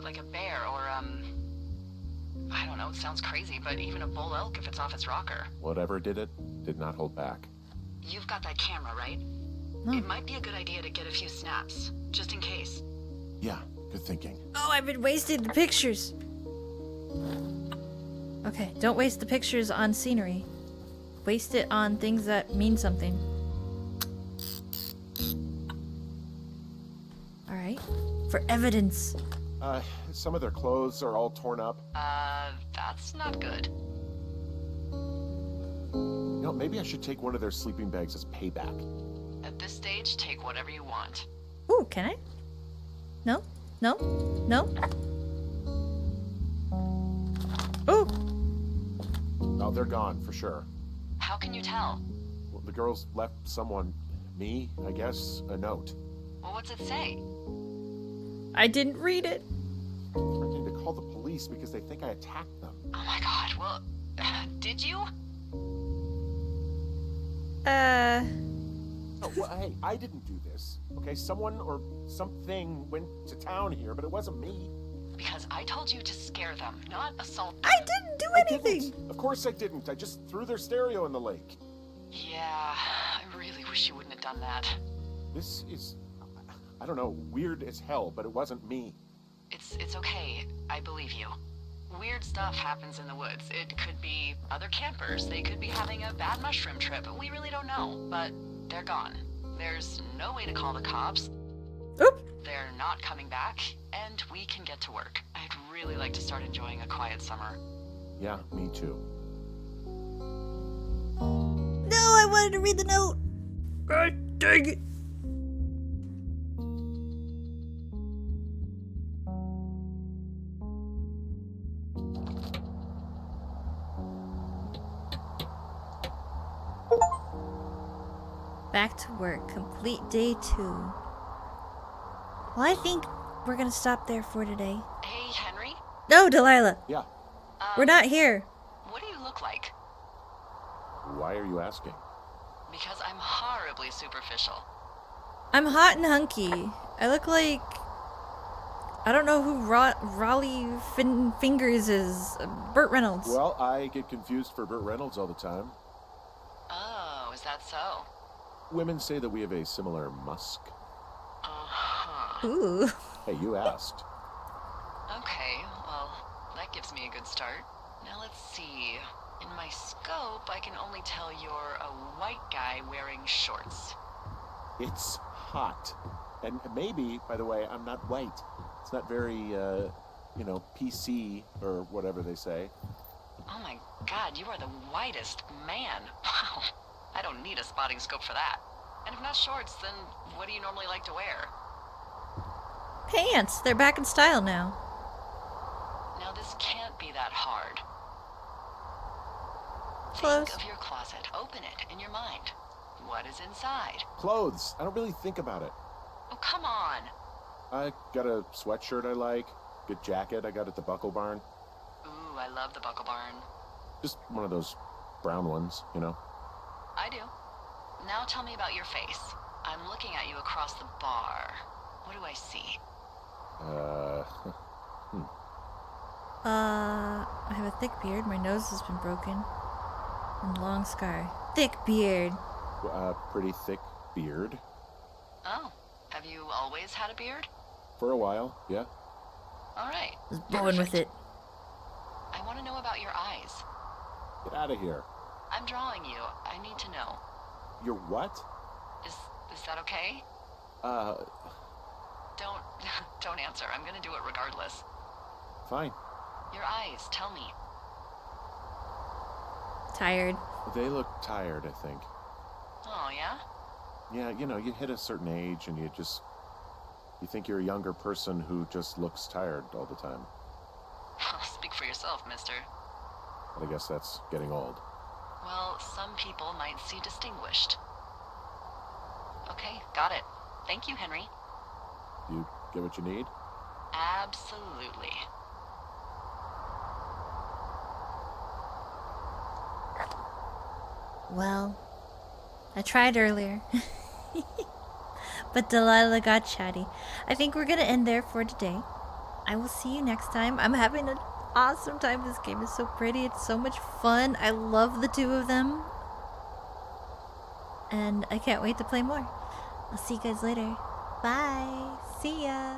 Like a bear or, I don't know, it sounds crazy, but even a bull elk if it's off its rocker. Whatever did it, did not hold back. You've got that camera, right? No. It might be a good idea to get a few snaps, just in case. Yeah, good thinking. Oh, I've been wasting the pictures. Okay, don't waste the pictures on scenery. Waste it on things that mean something. Alright. For evidence. Some of their clothes are all torn up. That's not good. You know, maybe I should take one of their sleeping bags as payback. At this stage, take whatever you want. Ooh, can I? No? No? No? Ooh! Oh, they're gone, for sure. How can you tell? Well, the girls left someone, me, I guess, a note. Well, what's it say? I didn't read it. Threatening to call the police because they think I attacked them. Oh my god, well, did you? Oh, well, hey, I didn't do this. Okay, someone or something went to town here, but it wasn't me. Because I told you to scare them, not assault them. I didn't do I anything! didn't. Of course I didn't. I just threw their stereo in the lake. Yeah, I really wish you wouldn't have done that. This is, I don't know, weird as hell, but it wasn't me. It's okay. I believe you. Weird stuff happens in the woods. It could be other campers. They could be having a bad mushroom trip. We really don't know. But they're gone. There's no way to call the cops. Oop! They're not coming back, and we can get to work. I'd really like to start enjoying a quiet summer. Yeah, me too. No, I wanted to read the note! God dang it! Back to work. Complete day 2. Well, I think we're gonna stop there for today. Hey, Henry? No, Delilah! Yeah. We're not here. What do you look like? Why are you asking? Because I'm horribly superficial. I'm hot and hunky. I look like... I don't know who Raleigh Fingers is. Burt Reynolds. Well, I get confused for Burt Reynolds all the time. Oh, is that so? Women say that we have a similar musk. Uh-huh. Ooh. Hey, you asked. Okay, well, that gives me a good start. Now let's see. In my scope, I can only tell you're a white guy wearing shorts. It's hot. And maybe, by the way, I'm not white. It's not very, PC or whatever they say. Oh my god, you are the whitest man. Wow. I don't need a spotting scope for that. And if not shorts, then what do you normally like to wear? Pants. They're back in style now. Now this can't be that hard. Clothes. Think of your closet. Open it in your mind. What is inside? Clothes. I don't really think about it. Oh, come on. I got a sweatshirt I like. Good jacket I got at the Buckle Barn. Ooh, I love the Buckle Barn. Just one of those brown ones, you know? I do. Now tell me about your face. I'm looking at you across the bar. What do I see? I have a thick beard. My nose has been broken. And long scar. Thick beard. Pretty thick beard. Oh, have you always had a beard? For a while, yeah. All right. I was born with it. I want to know about your eyes. Get out of here. I'm drawing you. I need to know. You're what? Is that okay? Don't answer. I'm gonna do it regardless. Fine. Your eyes, tell me. Tired. They look tired, I think. Oh, yeah? Yeah, you know, you hit a certain age and you think you're a younger person who just looks tired all the time. Speak for yourself, mister. But I guess that's getting old. Well, some people might see distinguished. Okay, got it. Thank you, Henry. You get what you need? Absolutely. Well, I tried earlier. But Delilah got chatty. I think we're gonna end there for today. I will see you next time. I'm having an awesome time. This game is so pretty. It's so much fun. I love the two of them. And I can't wait to play more. I'll see you guys later. Bye. See ya.